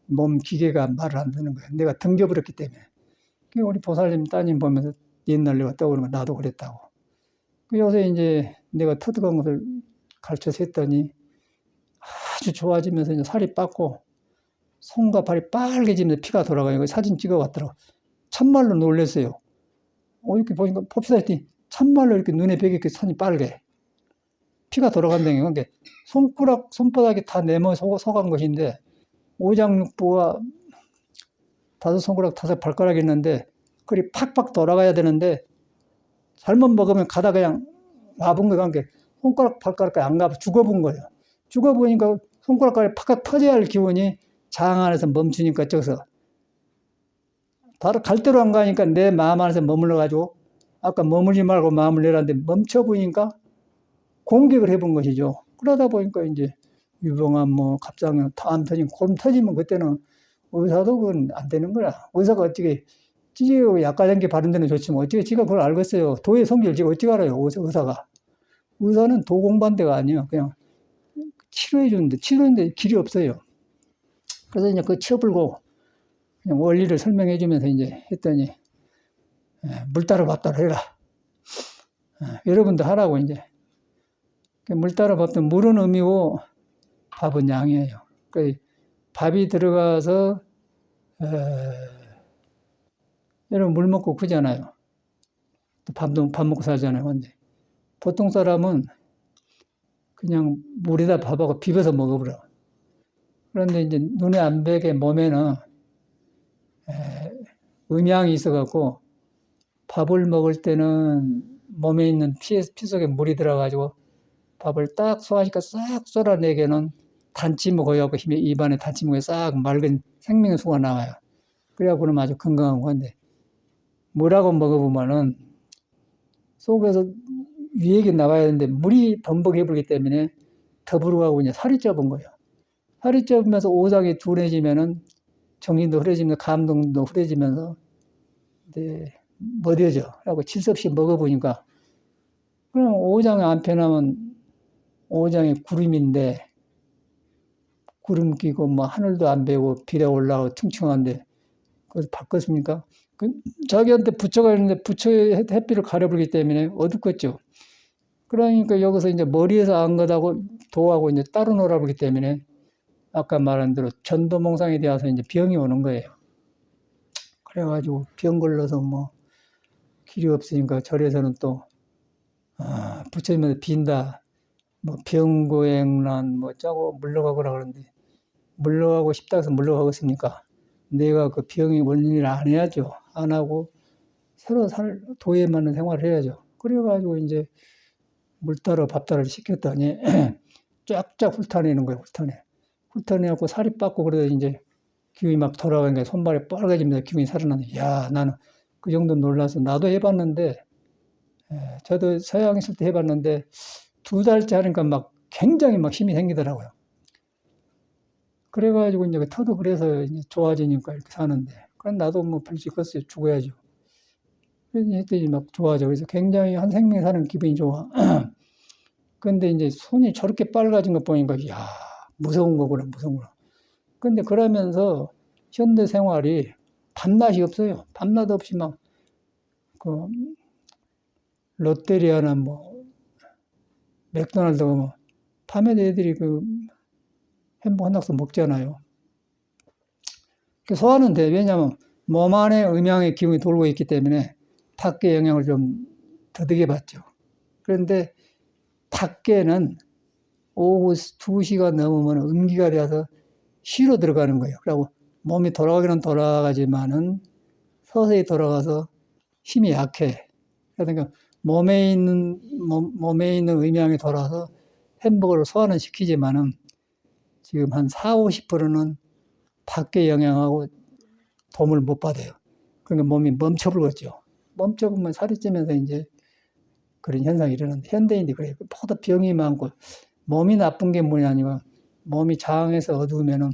몸 기계가 말을 안 듣는 거예요. 내가 등겨버렸기 때문에. 우리 보살님 따님 보면서 옛날 내가 떠오르는 거 나도 그랬다고. 요새 이제 내가 터득한 것을 가르쳐서 했더니 아주 좋아지면서 이제 살이 빠고 손과 발이 빨개지면서 피가 돌아가요. 사진 찍어왔더라고. 참말로 놀랐어요. 이렇게 보니까 봅시다 했더니 참말로 이렇게 눈에 뵈게 손이 빨개. 피가 돌아간다는 게 손바닥이 다 내모 속한 것인데 오장육부와 5손가락 5발가락이 있는데 그리 팍팍 돌아가야 되는데 잘못 먹으면 가다 그냥 와본 거야. 손가락 발가락까지 안 가고 죽어본 거예요. 죽어보니까 손가락까지 팍팍 터져야 할 기운이 장 안에서 멈추니까 저기서 바로 갈 대로 안 가니까 내 마음 안에서 머물러가지고 아까 머물지 말고 마음을 내라는데 멈춰보니까 공격을 해본 것이죠. 그러다 보니까 이제 유병암, 갑상선, 암 터지면, 곰 터지면 그때는 의사도 그건 안 되는 거야. 의사가 어떻게, 지가 약과장기 바른 데는 좋지만 어떻게 지가 그걸 알겠어요. 도의 성질 지가 어떻게 알아요, 의사가. 의사는 도 공부한 데가 아니에요. 그냥 치료해 주는데, 치료하는데 길이 없어요. 그래서 이제 그 치어불고 그냥 원리를 설명해 주면서 이제 했더니, 물 따라 밥 따라 해라. 여러분도 하라고 이제. 물 따라 밥도 물은 음이고 밥은 양이에요. 밥이 들어가서 여러분 물 먹고 크잖아요. 밥 먹고 살잖아요. 근데 보통 사람은 그냥 물에다 밥하고 비벼서 먹어버려. 그런데 이제 눈에 안 뵈게 몸에는 음양이 있어갖고 밥을 먹을 때는 몸에 있는 피 속에 물이 들어가지고 밥을 딱 소화시켜 싹 쏟아내게는 단치목하고 힘이 입안에 단치목에 싹 맑은 생명수가 나와요. 그래갖고는 아주 건강한 건데 물하고 먹어보면은 속에서 위액이 나와야 되는데 물이 범벅해버리기 때문에 더불어가고 이제 살이 쪄본 거예요. 살이 쪄면서 오장이 둔해지면은 정신도 흐려지면서 감동도 흐려지면서 이제 못해져. 하고 칠 수 없이 먹어보니까 그럼 오장에 안 펴나면 오장에 구름인데, 구름 끼고 뭐 하늘도 안 배고 비에 올라가고 퉁퉁한데 그래서 바꿨습니까? 자기한테 부처가 있는데 부처의 햇빛을 가려버리기 때문에 어둡겠죠. 그러니까 여기서 이제 머리에서 안 것하고 도하고 이제 따로 놀아버리기 때문에 아까 말한 대로 전도몽상에 대해서 이제 병이 오는 거예요. 그래가지고 병 걸려서 뭐 길이 없으니까 절에서는 또 부처님한테 빈다. 뭐 병고행란 뭐 짜고 물러가거라 그러는데 물러가고 싶다 해서 물러가겠습니까? 내가 그 병이 원인을 안 해야죠. 안 하고 새로 도에 맞는 생활을 해야죠. 그래가지고 이제 물 따라 밥 따라 시켰더니 쫙쫙 훑어내는 거예요. 훑어내갖고 살이 빠고 그러다 이제 기운이 막 돌아가니까 손발이 빨개집니다. 기운이 살아나네. 야, 나는 그 정도 놀라서 나도 해봤는데, 저도 서양 있을 때 해봤는데 2달째 하니까 막 굉장히 막 힘이 생기더라고요. 그래가지고 이제 터도 그래서 이제 좋아지니까 이렇게 사는데, 그럼 나도 뭐 벌칙했어요. 죽어야죠. 그래서 했더니 막 좋아져. 그래서 굉장히 한 생명 사는 기분이 좋아. 근데 이제 손이 저렇게 빨개진 거 보니까, 야, 무서운 거구나. 근데 그러면서 현대 생활이 밤낮이 없어요. 밤낮 없이 막, 그, 롯데리아나 뭐, 맥도날드 뭐, 밤에도 애들이 그 햄버거 한낙서 먹잖아요. 소화는 돼. 왜냐하면 몸 안에 음양의 기운이 돌고 있기 때문에 밖의 영향을 좀 더디게 받죠. 그런데 밖에는 오후 2시가 넘으면 음기가 되어서 쉬로 들어가는 거예요. 그리고 몸이 돌아가기는 돌아가지만은 서서히 돌아가서 힘이 약해. 그러니까 몸에 있는 음양이 돌아서 햄버거를 소화는 시키지만은 지금 한 40~50%는 밖의 영향하고 도움을 못 받아요. 그러니까 몸이 멈춰버렸죠. 멈춰보면 살이 찌면서 이제 그런 현상이 일어나는데, 현대인들이 그래요. 모두 병이 많고, 몸이 나쁜 게 뭐냐면, 몸이 장에서 어두우면은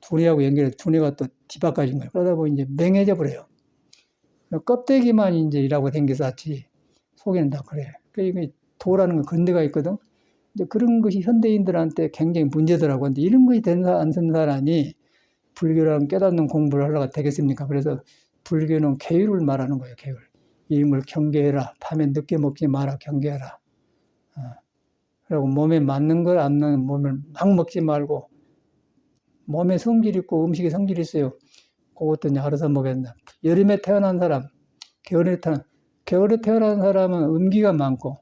두뇌하고 연결해서 두뇌가 또 뒤바꿔진 거예요. 그러다 보니 이제 맹해져 버려요. 껍데기만 이제 일하고 댕겨서지, 속에는 다 그래. 그러니까 도라는 건 그런 데가 있거든. 이제 그런 것이 현대인들한테 굉장히 문제더라고. 근데 이런 것이 안 쓴 사람이 불교라는 깨닫는 공부를 하려고 되겠습니까? 그래서 불교는 계율을 말하는 거예요, 계율. 이름을 경계해라. 밤에 늦게 먹지 마라, 경계하라. 그리고 몸에 맞는 걸 안 맞는 몸을 막 먹지 말고, 몸에 성질이 있고 음식에 성질이 있어요. 그것도 이제 알아서 먹어야 된다. 여름에 태어난 사람, 겨울에 태어난 사람은 음기가 많고,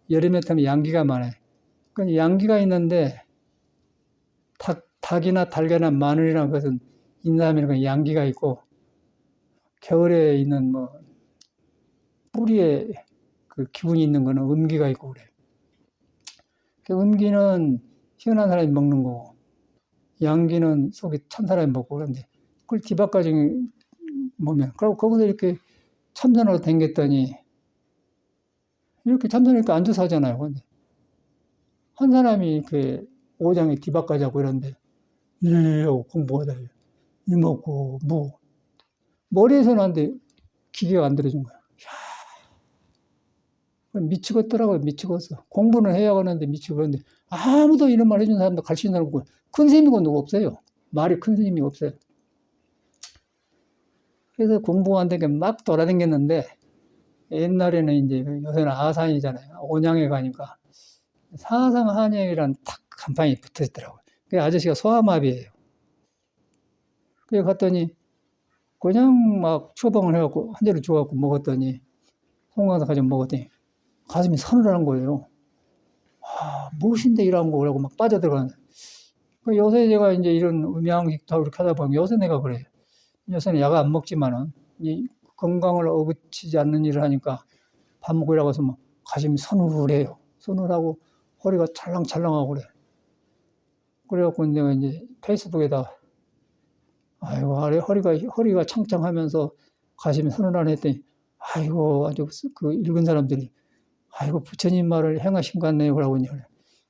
여름에 태어나면 양기가 많아요. 그 양기가 있는데, 닭이나 달걀이나 마늘이나 그것은 인삼이나 양기가 있고, 겨울에 있는 뭐 뿌리에 그 기운이 있는 거는 음기가 있고 그래요. 그 음기는 희한한 사람이 먹는 거고, 양기는 속이 찬 사람이 먹고 그런데 그걸 뒤바꿔지 보면, 그리고 거기서 이렇게 참선하고 댕겼더니 이렇게 참선하니까 앉아서 하잖아요. 근데 한 사람이 이렇게 오장에 뒤바꿔자고 이러는데 이러고 공부하다 이 먹고 뭐 머리에서는 하는데 기계가 안 들어준 거야. 미치겠더라고요. 미치겠어. 공부는 해야 하는데 미치고 그런데 아무도 이런 말 해준 사람도 가르치는 사람 없고 큰 스님이고 누구 없어요. 말이 큰 스님이 없어요. 그래서 공부가 안 되게 막 돌아다녔는데 옛날에는 이제 요새는 아산이잖아요. 온양에 가니까 사상 한양이란 탁 간판이 붙어 있더라고요. 그 아저씨가 소아마비예요. 그래 갔더니 그냥 막 처방을 해갖고 한 대를 줘갖고 먹었더니 송강사 가지고 먹었더니 가슴이 서늘한 거예요. 무엇인데 이런 거라고 막 빠져들어가는. 요새 제가 이제 이런 음양식도 이렇게 하다 보면 요새 내가 그래요. 요새는 약 안 먹지만은 이 건강을 어긋치지 않는 일을 하니까 밥 먹고 일하고서 막 가슴이 서늘해요. 서늘하고 허리가 찰랑찰랑하고 그래. 그래갖고 내가 이제 페이스북에다 아이고 허리가 창창하면서 가슴이 서늘하네 했더니 아이고 아주 그 읽은 사람들이 아이고 부처님 말을 행하신 것 같네요. 그러고 이제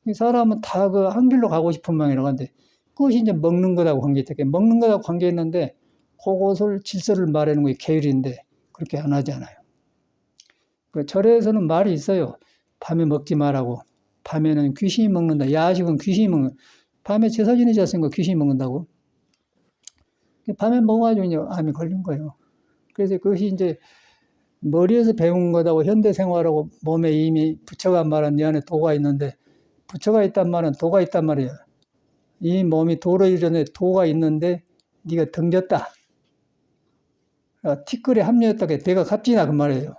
이 사람은 다 그 한 길로 가고 싶은 마음이라고 하는데 그것이 이제 먹는 것하고 관계있대. 먹는 것하고 관계있는데 그것을 질서를 말하는 게 계율인데 그렇게 안 하잖아요. 그 절에서는 말이 있어요. 밤에 먹지 말라고. 밤에는 귀신이 먹는다. 야식은 귀신이 먹는다. 밤에 제사 지내지 않습니까? 귀신이 먹는다고. 밤에 먹어가지고 이제 암이 걸린 거예요. 그래서 그것이 이제 머리에서 배운 거다고 현대 생활하고 몸에 이미 부처가 말한 네 안에 도가 있는데 부처가 있단 말은 도가 있단 말이에요. 이 몸이 도로 이전에 도가 있는데 네가 등졌다. 티끌에 합류했다게 내가 값지나 그 말이에요.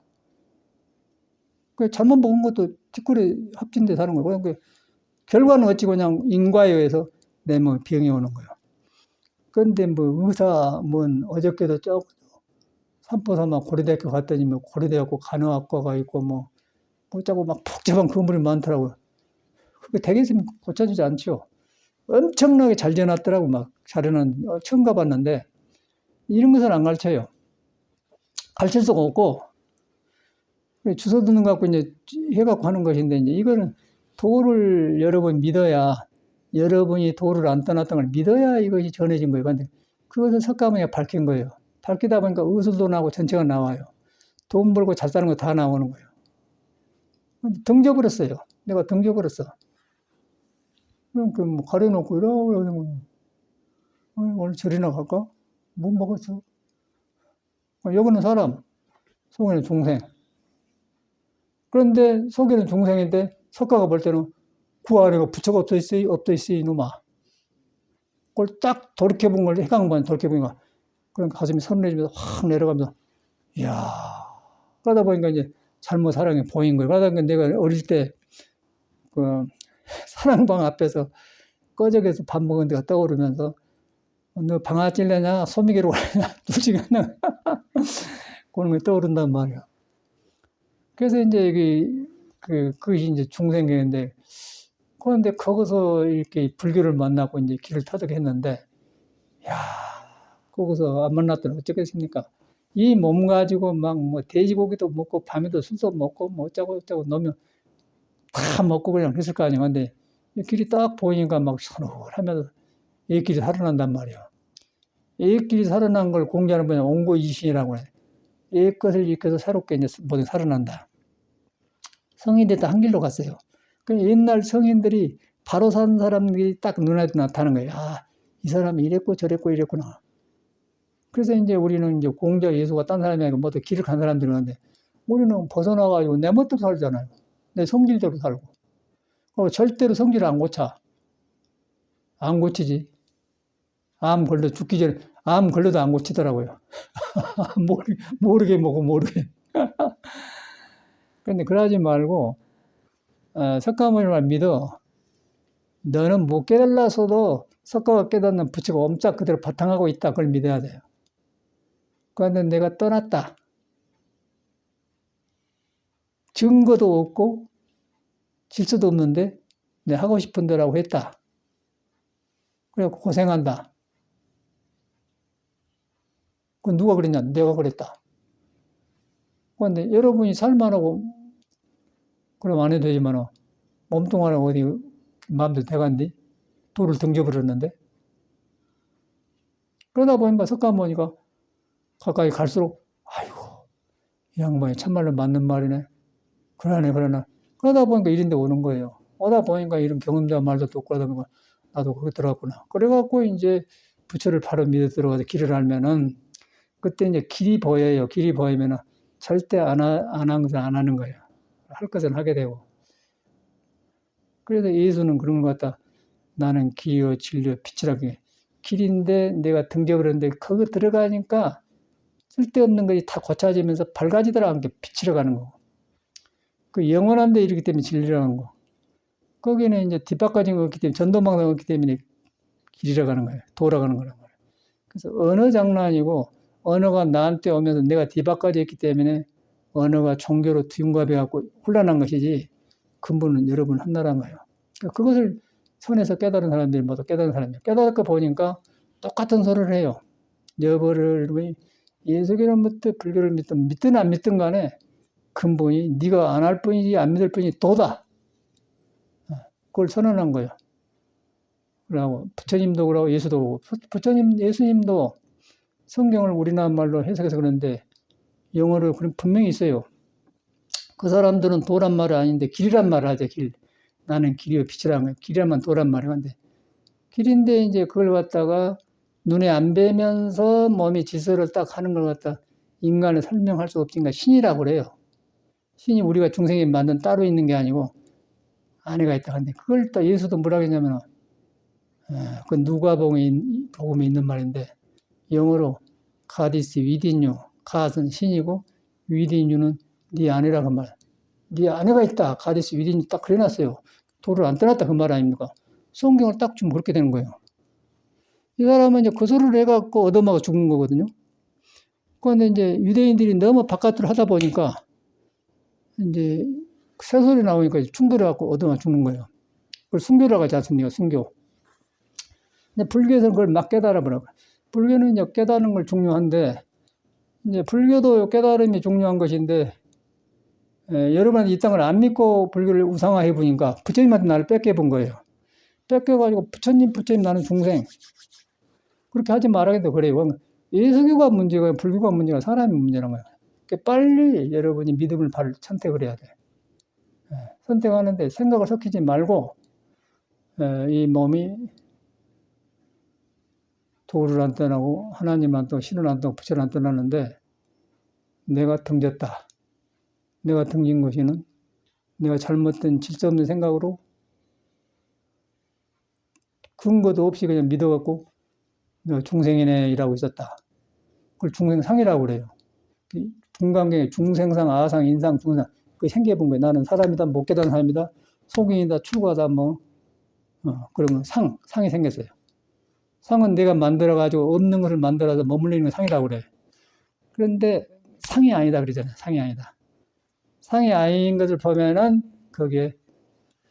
그 잘못 먹은 것도 티끌에 합친데 사는 거예요. 그 결과는 어찌 그냥 인과에 의해서 내 몸에 병이 오는 거예요. 그런데 뭐 의사 어저께도 산보사만 고려대학교 갔더니 뭐 고려대학교 간호학과가 있고 뭐 자꾸 막 복잡한 건물이 많더라고요. 그게 되겠으면 고쳐주지 않죠. 엄청나게 잘 지어놨더라고. 막 잘해놓은 처음 가봤는데 이런 것은 안 가르쳐요. 가르칠 수가 없고 주소 듣는 거 갖고 이제 해갖고 하는 것인데 이제 이거는 도를 여러분 믿어야 여러분이 도를 안 떠났던 걸 믿어야 이것이 전해진 거예요. 근데 그것을 석가모니가 밝힌 거예요. 밝히다 보니까 의술도 나오고 전체가 나와요. 돈 벌고 잘 사는 거 다 나오는 거예요. 등져버렸어요. 내가 등져버렸어. 그럼 뭐 가려놓고 이러고 오늘 절이나 갈까? 못 먹었어. 여기는 사람, 속에는 중생. 그런데 속에는 중생인데 석가가 볼 때는 그 안에 부처가 없어 있어 이놈아. 그걸 딱 돌이켜본 걸 해강반 돌이켜보니까 그런 가슴이 서늘해지면서 확 내려가면서 이야. 그러다 보니까 이제 잘못 사랑이 보인 거예요. 그러다 보니까 내가 어릴 때 그 사랑방 앞에서 꺼적에서 밥 먹은 데가 떠오르면서 너 방아 찔려냐? 소미개로 가냐? 둘 중에 하나. 그런 게 떠오른단 말이야. 그래서 이제 여기 그것이 이제 중생계인데 그런데 거기서 이렇게 불교를 만나고 이제 길을 터득했는데 야 거기서 안 만났더니 어쩌겠습니까? 이 몸 가지고 막 뭐 돼지고기도 먹고 밤에도 술도 먹고 뭐 어쩌고 놓으면 다 먹고 그냥 했을 거 아니야. 근데 길이 딱 보이니까 막 서늘하면서 이 길이 살아난단 말이야. 이 길이 살아난 걸 공개하는 분이 옹고이신이라고 해. 이 것을 익혀서 새롭게 이제 모두 살아난다. 성인들이 다 한 길로 갔어요. 그 옛날 성인들이 바로 산 사람들이 딱 눈에 나타나는 거예요. 아, 이 사람이 이랬고 저랬고 이랬구나. 그래서 이제 우리는 이제 공자 예수가 딴 사람이 아니고 모두 길을 간 사람들이 있는데 우리는 벗어나가지고 내 멋대로 살잖아요. 내 성질대로 살고. 그리고 절대로 성질을 안 고쳐. 안 고치지. 암 걸려 죽기 전에 암 걸려도 안 고치더라고요. 모르게 먹고 모르게. 그런데 그러지 말고 석가모니를 믿어. 너는 못 깨달아서도 석가가 깨닫는 부처가 엄짝 그대로 바탕하고 있다. 그걸 믿어야 돼요. 그런데 내가 떠났다. 증거도 없고 질서도 없는데 내 하고 싶은 대로라고 했다. 그래 고생한다. 그건 누가 그랬냐? 내가 그랬다. 그런데 여러분이 살만하고 그럼 안 해도 되지만 몸뚱아리 어디 마음대로 돼간디? 돌을 등져버렸는데 그러다 보니까 석가모니가 가까이 갈수록 아이고 이 양반이 참말로 맞는 말이네. 그러네. 그러다 보니까 이런 데 오는 거예요. 오다 보니까 이런 경험자 말도 듣고 그러다 보니까 나도 거기 들어갔구나. 그래갖고 이제 부처를 바로 믿어 들어가서 길을 알면은 그때 이제 길이 보여요. 길이 보이면은 절대 안 한 것은 안 하는 거예요. 할 것은 하게 되고. 그래서 예수는 그런 것 같다. 나는 길이요 진리요 빛이라고 해. 길인데 내가 등져버렸는데 거기 들어가니까 쓸데없는 것이 다 고쳐지면서 밝아지더라는 게 빛이라고 하는 거고. 그 영원한 데 이르기 때문에 진리라는 거. 거기는 이제 뒷바까지가 없기 때문에 전도망상 없기 때문에 길이라고 하는 거예요. 돌아가는 거란 말이에요. 그래서 언어 장난이고 언어가 나한테 오면서 내가 뒷바까지 있기 때문에 언어가 종교로 둔갑해갖고 혼란한 것이지 근본은 여러분 하나란 거예요. 그러니까 그것을 선에서 깨달은 사람들이 모두 깨달은 사람들. 깨달고 보니까 똑같은 소리를 해요. 여보를 예수교를 믿든 불교를 믿든 안 믿든 간에 근본이 네가 안 할 뿐이지 안 믿을 뿐이 도다. 그걸 선언한 거예요. 그러고 부처님도 그러고 예수도 그러고 부처님 예수님도 성경을 우리나라 말로 해석해서 그러는데 영어로 분명히 있어요. 그 사람들은 도란 말은 아닌데 길이란 말을 하죠. 길. 나는 길이요 빛이라는 거예요. 길이라면 도란 말이에요. 근데 길인데 이제 그걸 갖다가 눈에 안 뵈면서 몸이 지서를 딱 하는 걸 갖다 인간을 설명할 수 없으니까 신이라고 그래요. 신이 우리가 중생이 만든 따로 있는 게 아니고 안에가 있다. 근데 그걸 또 예수도 뭐라 했냐면 그 누가복음에 있는 말인데 영어로 God is within you. God은 신이고 within you는 네 안에라고 말. 네 안에가 있다. God is within you 딱 그려놨어요. 돌을 안 떠났다 그 말 아닙니까? 성경을 딱 주면 그렇게 되는 거예요. 이 사람은 이제 그 소리를 해갖고 얻어맞아 죽은 거거든요. 그런데 이제 유대인들이 너무 바깥으로 하다 보니까 이제 새소리 나오니까 충돌해갖고 얻어맞아 죽는 거예요. 그걸 순교라고 하지 않습니까? 순교. 근데 불교에서는 그걸 막 깨달아보라고. 불교는 이제 깨달는 걸 중요한데, 이제 불교도 깨달음이 중요한 것인데, 여러분이 이 땅을 안 믿고 불교를 우상화해 보니까 부처님한테 나를 뺏겨본 거예요. 뺏겨가지고 부처님 나는 중생. 그렇게 하지 말아야겠다 그래요. 예수교가 문제가 불교가 문제가 사람이 문제란 거예요. 그러니까 빨리 여러분이 믿음을 선택을 해야 돼. 선택하는데 생각을 섞이지 말고 이 몸이 도를 안 떠나고 하나님 안 떠나고 신을 안 떠나고 부처를 안 떠나는데 내가 등졌다. 내가 등진 것이는 내가 잘못된 질서 없는 생각으로 근거도 없이 그냥 믿어갖고 내가 중생이네 이라고 있었다. 그걸 중생상이라고 그래요. 중간경에 중생상, 아상, 인상, 중상 그 생겨본 거예요. 나는 사람이다, 못 깨달은 사람이다, 속인이다, 출가다, 그러면 상이 생겼어요. 상은 내가 만들어가지고 없는 것을 만들어서 머물리는 건 상이라고 그래. 그런데 상이 아니다 그러잖아요. 상이 아니다. 상이 아닌 것을 보면은 거기에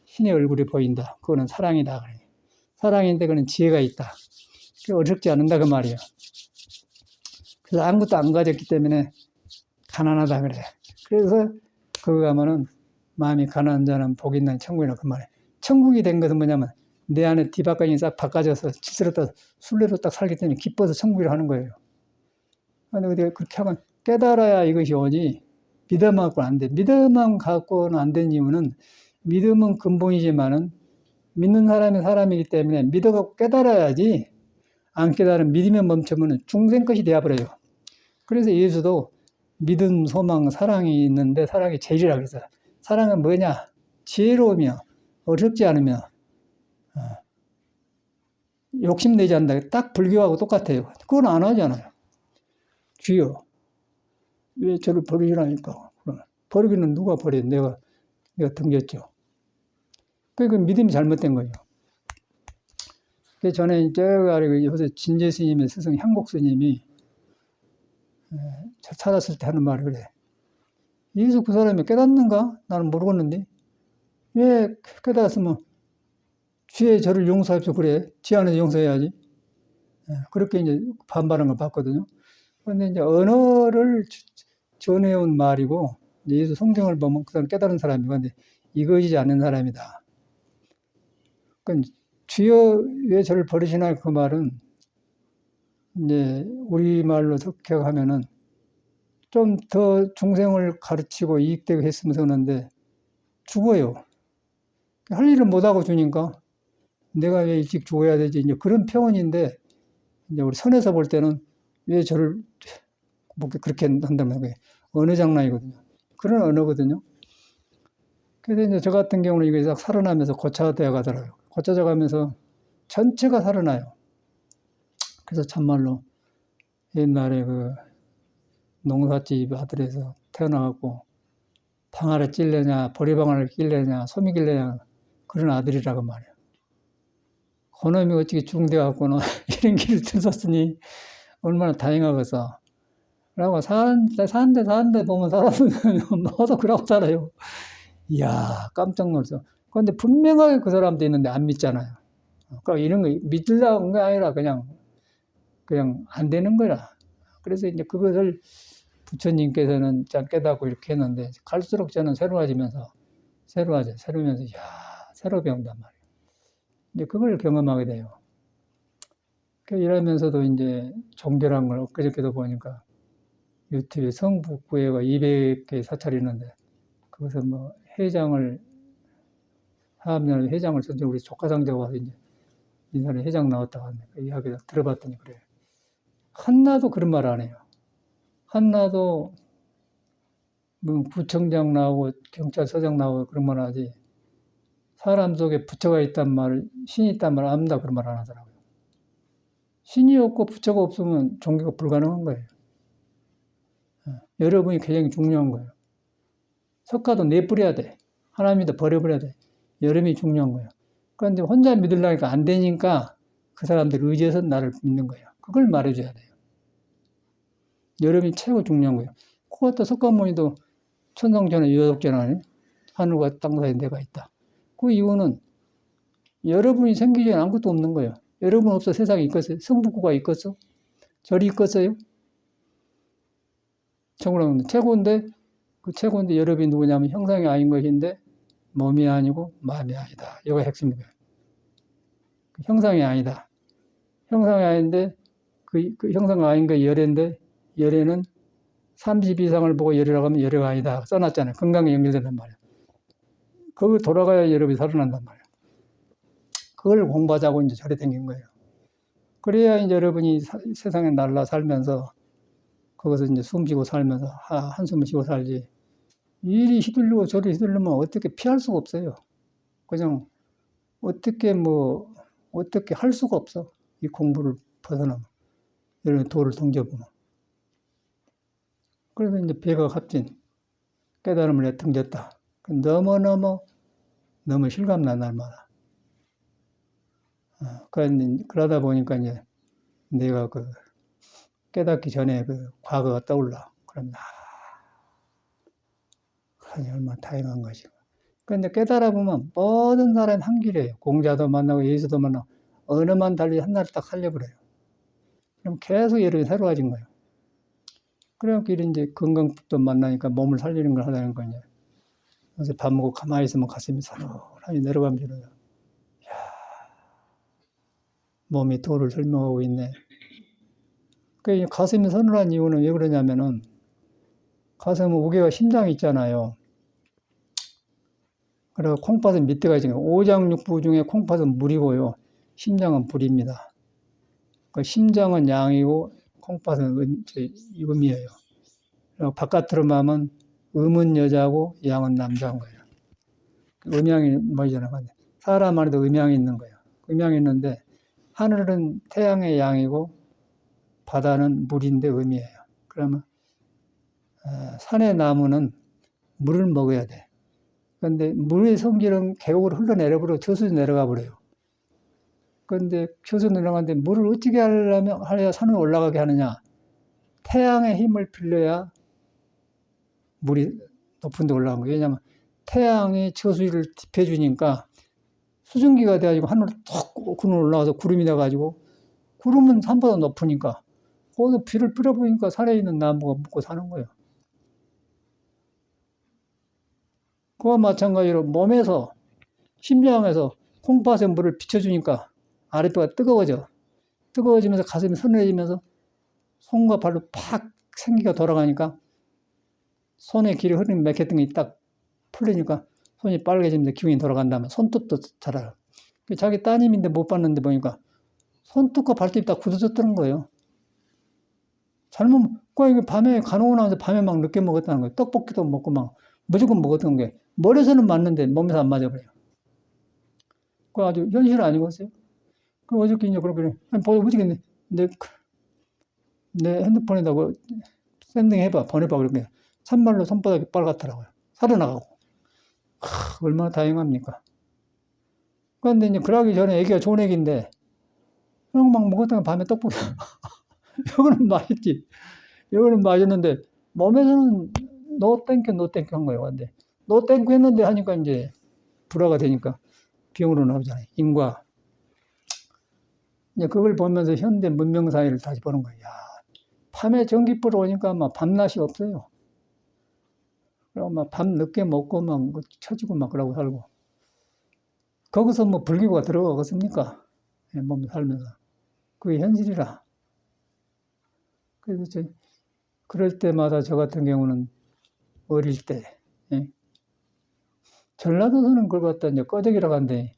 신의 얼굴이 보인다. 그거는 사랑이다. 그래. 사랑인데 그는 지혜가 있다. 어렵지 않는다 그 말이에요. 그래서 아무것도 안 가졌기 때문에 가난하다 그래. 그래서 거기 가면은 마음이 가난한 자는 복이 있는 천국이라고 그 말이에요. 천국이 된 것은 뭐냐면 내 안에 뒤바깥이 싹 바꿔져서 질서로 순례로 딱 살기 때문에 기뻐서 천국이라 하는 거예요. 그런데 그렇게 하면 깨달아야 이것이 오지 믿음만 갖고는 안 돼. 믿음만 갖고는 안 된 이유는 믿음은 근본이지만은 믿는 사람이 사람이기 때문에 믿어갖고 깨달아야지 안 깨달으면 믿으면 멈추면 중생 것이 되어버려요. 그래서 예수도 믿음, 소망, 사랑이 있는데 사랑이 제일이라고 했어요. 사랑은 뭐냐? 지혜로우며 어렵지 않으며 욕심내지 않는다. 딱 불교하고 똑같아요. 그건 안 하잖아요. 주여 왜 저를 버리시라니까. 버리기는 누가 버려요? 내가 등졌죠. 그러니까 믿음이 잘못된 거예요. 그 전에 요새 진제 스님의 스승 향곡 스님이 찾았을 때 하는 말이 그래. 예수 그 사람이 깨닫는가? 나는 모르겠는데. 왜 깨닫았으면 주의 저를 용서하십시오. 그래. 지 안에서 용서해야지. 그렇게 이제 반발한 걸 봤거든요. 그런데 이제 언어를 전해온 말이고, 예수 성경을 보면 그 사람 깨달은 사람이고, 근데 이거지 않는 사람이다. 그러니까 주여 왜 저를 버리시나 그 말은 이제 우리말로 석격하면은 좀 더 중생을 가르치고 이익되게 했으면 하는데 죽어요. 할 일을 못하고 주니까 내가 왜 일찍 죽어야 되지? 이제 그런 표현인데 이제 우리 선에서 볼 때는 왜 저를 뭐 그렇게 한다면 언어 장난이거든요. 그런 언어거든요. 그래서 이제 저 같은 경우는 이게 딱 살아나면서 고쳐되어 가더라고요. 고쳐져 가면서 전체가 살아나요. 그래서 참말로 옛날에 그 농사집 아들에서 태어나갖고 방아를 찔려냐, 보리방아를 찔려냐, 소미 길려냐 그런 아들이라고 말이에요. 그놈이 어떻게 중대갖고는 이런 길을 들었으니 얼마나 다행하겠어. 라고 사는데 보면 사람은 너도 그러고 살아요. 이야, 깜짝 놀랐어. 그런데 분명하게 그 사람도 있는데 안 믿잖아요. 그러니까 이런 거 믿으려고 한 게 아니라 그냥 안 되는 거라. 그래서 이제 그것을 부처님께서는 참 깨닫고 이렇게 했는데 갈수록 저는 새로워지면서 새로우면서 새로 배운단 말이에요. 이제 그걸 경험하게 돼요. 이러면서도 이제 종교란 걸 엊그저께도 보니까 유튜브에 성북구회가 200개 사찰이 있는데 거기서 뭐 회장을 하면 회장을 선정 우리 조카 상자가 와서 이제 인사는 회장 나왔다고 하는데 그 이야기를 들어봤더니 그래. 한나도 그런 말 안 해요. 한나도 뭐 구청장 나오고 경찰서장 나오고 그런 말 하지. 사람 속에 부처가 있단 말, 신이 있단 말 안다 그런 말 안 하더라고요. 신이 없고 부처가 없으면 종교가 불가능한 거예요. 여러분이 굉장히 중요한 거예요. 석가도 내버려야 돼. 하나님도 버려버려야 돼. 여러분이 중요한 거예요. 그런데 혼자 믿으려니까 안 되니까 그 사람들 의지해서 나를 믿는 거예요. 그걸 말해줘야 돼요. 여러분이 최고 중요한 거예요. 그것도 석가모니도 천상천하 유화독전하네. 하늘과 땅 사이에 내가 있다. 그 이유는 여러분이 생기기 전에 아무것도 없는 거예요. 여러분 없어 세상에 있겠어요? 성북구가 있겠어? 절이 있겠어요? 최고인데 그 최고인데 여러분이 누구냐면 형상이 아닌 것인데 몸이 아니고 마음이 아니다. 이거 핵심이에요. 형상이 아니다. 형상이 아닌데 그 형상이 아닌 게 열애인데 열애는 30 이상을 보고 열애라고 하면 열애가 아니다. 써놨잖아요. 건강에 연결된단 말이에요. 그걸 돌아가야 여러분이 살아난단 말이에요. 그걸 공부하자고 이제 절에 댕긴 거예요. 그래야 이제 여러분이 세상에 날라 살면서 거기서 이제 숨 쉬고 살면서 한숨을 쉬고 살지. 이리 휘둘리고 저리 휘둘리면 어떻게 피할 수가 없어요. 그냥 어떻게 할 수가 없어. 이 공부를 벗어나면. 여러분 도를 등져보면. 그래서 이제 배가 값진 깨달음을 내등졌다. 너무 실감나, 날마다. 그러다 보니까 이제 내가 깨닫기 전에 과거가 떠올라. 그럼 얼마나 다행한 것이고. 그런데 깨달아 보면 모든 사람이 한 길이에요. 공자도 만나고 예수도 만나고 어느만 달리 한날 딱 살려버려요. 그럼 계속 여러분이 새로워진 거예요. 그래갖고 이제 건강법도 만나니까 몸을 살리는 걸 하다는 거냐. 그래서 밥 먹고 가만히 있으면 가슴이 서늘하게 내려가면서 이야, 몸이 도를 설명하고 있네. 그 가슴이 서늘한 이유는 왜 그러냐면은 가슴은 우개가 심장이 있잖아요. 그리고 콩팥은 밑에가 있으니까 오장육부 중에 콩팥은 물이고요. 심장은 불입니다. 그 심장은 양이고 콩팥은 음이에요. 그리고 바깥으로 말하면 음은 여자고 양은 남자인 거예요. 음양이 뭐잖아요. 사람 안에도 음양이 있는 거예요. 음양이 있는데 하늘은 태양의 양이고 바다는 물인데 음이에요. 그러면 산의 나무는 물을 먹어야 돼. 그런데 물의 성질은 계곡으로 흘러내려버려 저수지 내려가 버려요. 그런데 저수지 내려가는데 물을 어떻게 하려면 해야 산에 올라가게 하느냐? 태양의 힘을 빌려야 물이 높은 데 올라간 거예요. 왜냐하면 태양이 저수지를 딥해주니까 수증기가 돼가지고 하늘로 톡 구름 올라가서 구름이 돼가지고 구름은 산보다 높으니까 거기서 비를 뿌려보니까 산에 있는 나무가 먹고 사는 거예요. 그와 마찬가지로 몸에서 심장에서 콩팥에 물을 비춰주니까 아랫배가 뜨거워져. 뜨거워지면서 가슴이 서늘해지면서 손과 발로 팍 생기가 돌아가니까 손에 길이 흐르는 맥혔던 게 딱 풀리니까 손이 빨개지면서 기운이 돌아간다면 손톱도 자라요. 자기 따님인데 못 봤는데 보니까 손톱과 발톱이 다 굳어졌다는 거예요. 이게 밤에 간호고 나면서 밤에 막 늦게 먹었다는 거예요. 떡볶이도 먹고 막 무조건 먹었던 게 머리에서는 맞는데 몸에서 안 맞아버려요. 그 아주 현실 아니겠어요? 그 어저께 이제 그렇게 어저께 내 핸드폰에다 샌딩 해봐 보내봐 그러면 참말로 손바닥이 빨갛더라고요. 살아나가고 얼마나 다행합니까? 그런데 이제 그러기 전에 애기가 좋은 애기인데 그런 거 막 먹었다가 밤에 떡볶이 이거는 맛있지. 이거는 맛있는데 몸에서는 노 땡큐 한 거예요. 근데 노 땡큐 했는데 하니까 이제 불화가 되니까 병으로 나오잖아요. 인과. 이제 그걸 보면서 현대 문명 사회를 다시 보는 거예요. 야, 밤에 전기불 오니까 막 밤낮이 없어요. 그리고 막 밤 늦게 먹고 막 처지고 막 그러고 살고. 거기서 뭐 불교가 들어가겠습니까? 몸 살면서. 그게 현실이라. 그래서 그럴 때마다 저 같은 경우는 어릴 때, 예? 전라도에서는 그걸 갖다 이제 꺼덕이라고 하는데,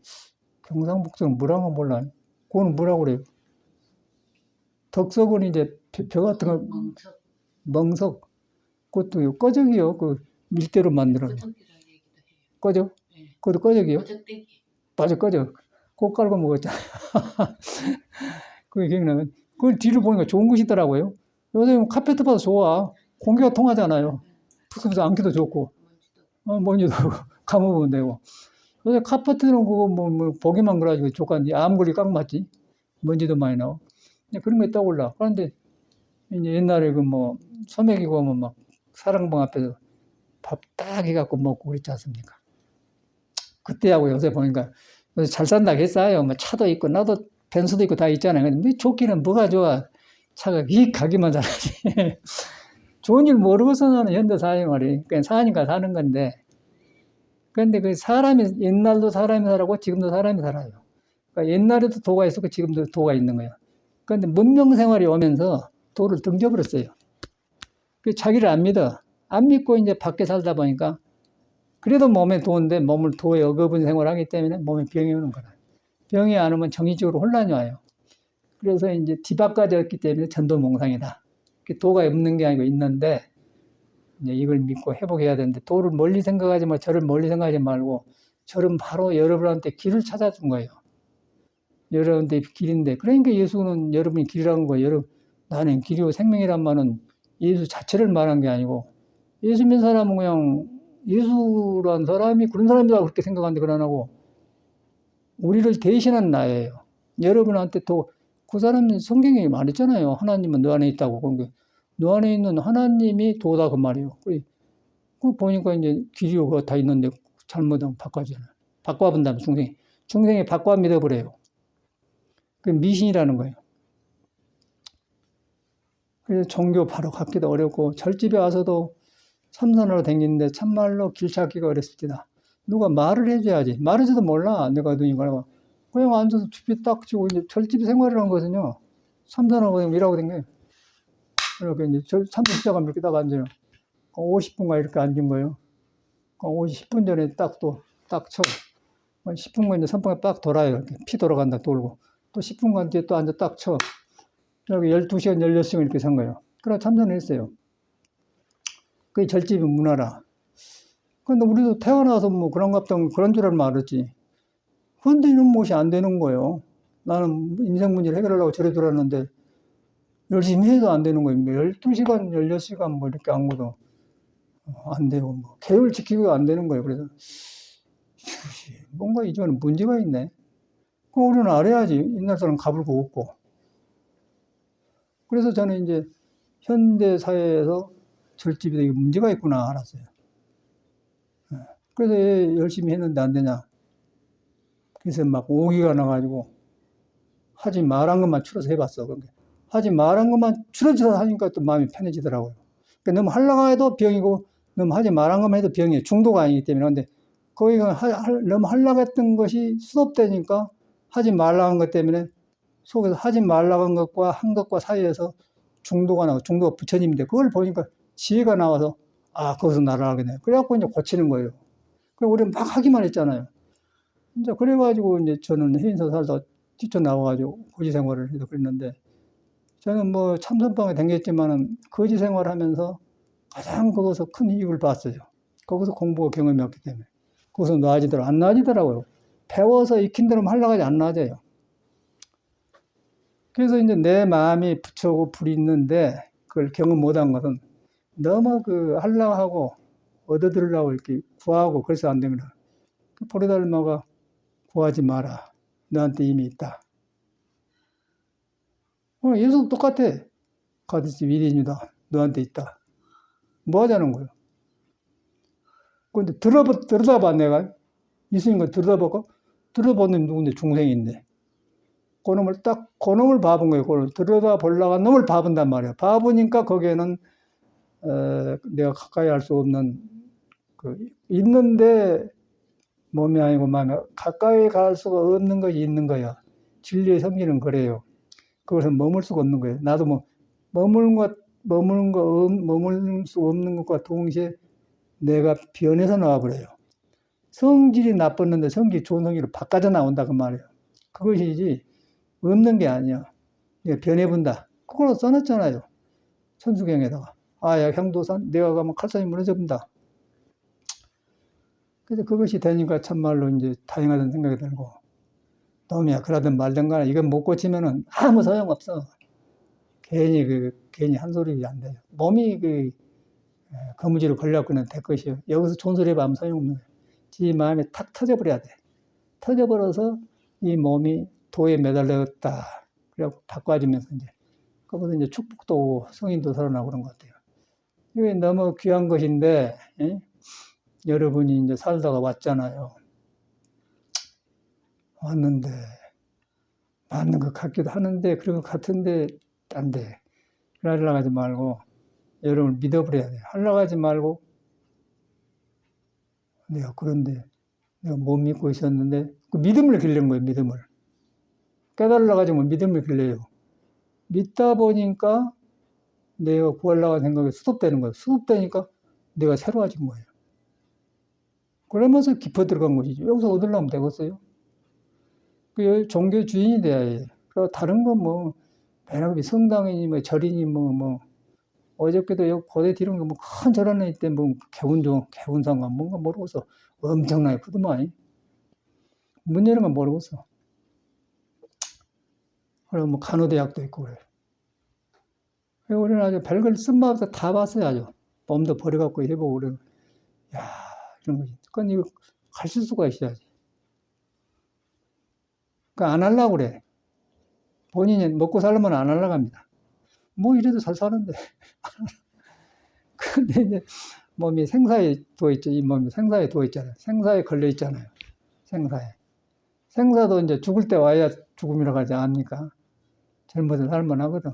경상북도는 뭐라고 몰라. 그거는 뭐라고 그래요? 덕석은 이제 벼 같은 거, 멍석. 멍석. 그것도 꺼적이요. 그 밀대로 만들어. 꺼적이라는 얘기도 해요. 꺼적? 예. 그것도 꺼적이요? 꺼적대기. 맞아, 꺼적. 그거 깔고 먹었잖아. 그게 기억나면. 그걸 뒤를 보니까 좋은 것이더라고요. 요새 카페트 봐도 좋아. 공기가 통하잖아요. 푸스푸스 안기도 좋고, 먼지도 감아보면 되고. 요새 카페트는 그거 뭐 보기만 그래가지고 조금 암굴이 꽉 맞지. 먼지도 많이 나고. 그런 거 있다고 올라. 그런데 이제 옛날에 그 뭐 소맥이고 하면 막 사랑방 앞에서 밥 딱 해갖고 먹고 그랬지 않습니까? 그때하고 요새 보니까 요새 잘 산다고 했어요. 뭐 차도 있고 나도 벤츠도 있고 다 있잖아요. 근데 좋기는 뭐가 좋아. 차가 휙 가기만 잘하지. 좋은 줄 모르고서 나는 현대 사생활이 그냥 사니까 사는 건데. 그런데 그 사람이 옛날도 사람이 살았고 지금도 사람이 살아요. 그러니까 옛날에도 도가 있었고 지금도 도가 있는 거예요. 그런데 문명 생활이 오면서 도를 등져버렸어요. 그 자기를 안 믿어. 안 믿고 이제 밖에 살다 보니까 그래도 몸에 도인데 몸을 도에 억압은 생활을 하기 때문에 몸에 병이 오는 거라. 병이 안 오면 정신적으로 혼란이 와요. 그래서 이제 뒤바꿔졌기 때문에 전도몽상이다. 도가 없는 게 아니고 있는데 이제 이걸 믿고 회복해야 되는데 도를 멀리 생각하지 말고 저를 멀리 생각하지 말고 저는 바로 여러분한테 길을 찾아준 거예요. 여러분한테 길인데 그러니까 예수는 여러분이 길이라는 거예요. 나는 길이고 생명이란 말은 예수 자체를 말한 게 아니고 예수 믿는 사람은 그냥 예수란 사람이 그런 사람이라고 그렇게 생각하는데 그건 안 하고 우리를 대신한 나예요. 여러분한테 또 그 사람은 성경에 말했잖아요. 하나님은 너 안에 있다고. 그러니까 너 안에 있는 하나님이 도다 그 말이에요. 그 보니까 이제 길이고 그거 다 있는데 잘못하면 바꿔잖아요. 바꿔본다면 중생이 바꿔 믿어버려요. 그 미신이라는 거예요. 그래서 종교 바로 갖기도 어렵고 절집에 와서도 참선하러 다니는데 참말로 길 찾기가 어렵습니다. 누가 말을 해줘야지. 말해줘도 몰라. 내가 눈이 가고 그냥 앉아서 주피 딱 치고 이제 절집 생활이라는 것은요. 참선하고 일하고 다녀요. 이렇게 이제 참선 시작하면 이렇게 딱 앉아요. 50분간 이렇게 앉은 거예요. 10분 전에 딱 쳐. 10분간 이제 선풍에 빡 돌아요. 이렇게 피 돌아간다 돌고. 또 10분간 뒤에 또 앉아 딱 쳐. 이렇게 12시간, 16시간 이렇게 산 거예요. 그래 참선을 했어요. 그게 절집의 문화라. 근데 우리도 태어나서 뭐 그런 줄 알았지. 그런데 이런 것이 안 되는 거예요. 나는 인생 문제를 해결하려고 절에 들어왔는데 열심히 해도 안 되는 거예요. 12시간, 16시간 뭐 이렇게 안 거도 안 되고 뭐 계율 지키고 안 되는 거예요. 그래서 뭔가 이전에 문제가 있네. 그럼 우리는 알아야지. 옛날 사람 가불고 없고. 그래서 저는 이제 현대 사회에서 절집이 되게 문제가 있구나 알았어요. 그래서 열심히 했는데 안 되냐. 그래서 막 오기가 나가지고 하지 말한 것만 추려서 해봤어. 하지 말한 것만 추려서 하니까 또 마음이 편해지더라고요. 그러니까 너무 하려고 해도 병이고 너무 하지 말한 것만 해도 병이에요. 중도가 아니기 때문에. 근데 거기가 너무 하려고 했던 것이 수습되니까 하지 말라고 한 것 때문에 속에서 하지 말라고 한 것과 한 것과 사이에서 중도가 나고 중도가 부처님인데 그걸 보니까 지혜가 나와서 거기서 날아가겠네. 그래갖고 이제 고치는 거예요. 그리고 우리는 막 하기만 했잖아요. 이제 그래가지고 이제 저는 해인사 살다 뛰쳐나와가지고 거지 생활을 해서 그랬는데 저는 뭐 참선방에 다녔지만은 거지 생활하면서 가장 거기서 큰 이익을 봤어요. 거기서 공부가 경험이 없기 때문에. 거기서 안 나아지더라고요. 배워서 익힌 대로 하려고 하지 안 나아져요. 그래서 이제 내 마음이 부처고 불이 있는데 그걸 경험 못한 것은 너무 하려고 하고 얻어들으려고 이렇게 구하고 그래서 안 됩니다. 보리달마가 구하지 마라. 너한테 이미 있다. 예수도 똑같아. 가듯이 위리입니다. 너한테 있다. 뭐 하자는 거예요? 근데 들여다봐, 내가. 있으니까 들여다보고, 들여다보는 누군데, 중생인데. 그놈을 봐본 거예요. 그걸 들여다보려고 한 놈을 봐본단 말이에요. 봐보니까 거기에는, 내가 가까이 할 수 없는, 있는데 몸이 아니고 마음이 가까이 갈 수가 없는 것이 있는 거야. 진리의 성질은 그래요. 그것은 머물 수가 없는 거예요. 나도 뭐, 머물 수 없는 것과 동시에 내가 변해서 나와버려요. 성질이 나빴는데 성질이 좋은 성질로 바꿔져 나온다 그 말이에요. 그것이지 없는 게 아니야. 내가 변해본다. 그걸로 써놨잖아요. 천수경에다가. 아야 향도산 내가 가면 칼산이 무너져 본다. 그래서 그것이 되니까 참말로 이제 다행하다는 생각이 들고, 놈이야 그러든 말든 간에 이건 못 고치면은 아무 소용없어. 괜히 한 소리 안 돼요. 몸이 거무지로 걸려갖고는 될 것이요. 여기서 존소리 하면 소용없는 거예요. 지 마음이 탁 터져버려야 돼. 터져버려서 이 몸이 도에 매달렸다. 그래갖고 바꿔지면서 이제, 거기서 이제 축복도 오고 성인도 살아나고 그런 것 같아요. 이게 너무 귀한 것인데, 예? 여러분이 이제 살다가 왔잖아요. 왔는데, 맞는 것 같기도 하는데, 그런 것 같은데, 안 돼. 하려고 하지 말고, 여러분을 믿어버려야 돼. 하려고 하지 말고, 그런데, 내가 못 믿고 있었는데, 그 믿음을 길른 거예요, 믿음을. 깨달으려고 하지 말고 믿음을 길러요. 믿다 보니까 내가 구하려고 하는 생각이 수습되는 거예요. 수습되니까 내가 새로워진 거예요. 그러면서 깊어 들어간 것이죠. 여기서 얻으려면 되겠어요? 그 종교 주인이 돼야 해요. 그리고 다른 건 뭐, 배나급이 성당이니 뭐 절이니 어저께도 여기 고대 뒤로 큰 절 하나 있대 개운상가 뭔가 모르고서 엄청나게 크더만. 문 여는 건 모르고서. 그리고 뭐 간호대학도 있고 그래요. 우리는 아주 별걸 쓴맛없이 다 봤어요, 아주. 몸도 버려갖고 해보고 그래요. 야, 이런 거지. 그건 이거 가실 수가 있어야지. 그러니까 안 하려고 그래. 본인이 먹고 살려면 안 하려고 합니다. 뭐 이래도 잘 사는데. 근데 이제 몸이 생사에 도 있죠. 이 몸이 생사에 도 있잖아요. 생사에 걸려 있잖아요. 생사에. 생사도 이제 죽을 때 와야 죽음이라고 하지 않습니까? 젊어서 살만하거든.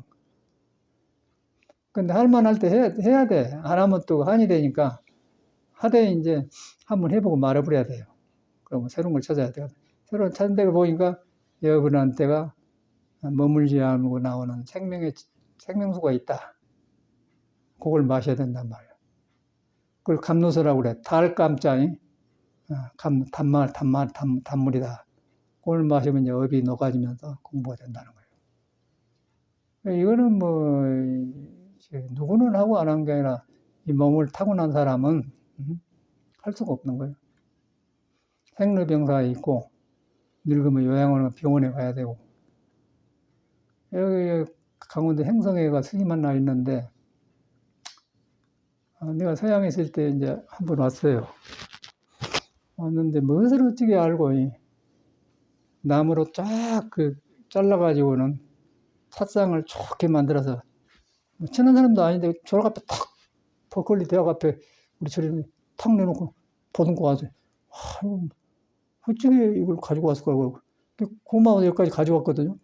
근데 할만할 때 해야 돼. 안 하면 또 한이 되니까 하되 이제 한번 해보고 말아버려야 돼요. 그러면 새로운 걸 찾아야 돼요. 새로운 찾은 데를 보니까 여러분한테가 머물지 않고 나오는 생명수가 있다. 그걸 마셔야 된단 말이에요. 그걸 감노서라고 그래. 달감자이. 단물이다. 그걸 마시면 이제 업이 녹아지면서 공부가 된다는 거예요. 이거는 뭐, 누구는 하고 안 한 게 아니라 이 몸을 타고난 사람은 할 수가 없는 거예요. 생로병사에 있고, 늙으면 요양원을 병원에 가야 되고, 여기 강원도 행성에가 스님 하나 있는데, 내가 서양에 있을 때 이제 한 번 왔어요. 왔는데 무엇을 어떻게 알고, 나무로 쫙 잘라가지고는 찻상을 좋게 만들어서, 친한 사람도 아닌데, 저락 앞에 탁, 버클리 대학 앞에 우리 처럼 탁 내놓고 보듬고 와서, 어떻게 이걸 가지고 왔을 거라고. 고마워서 여기까지 가져왔거든요.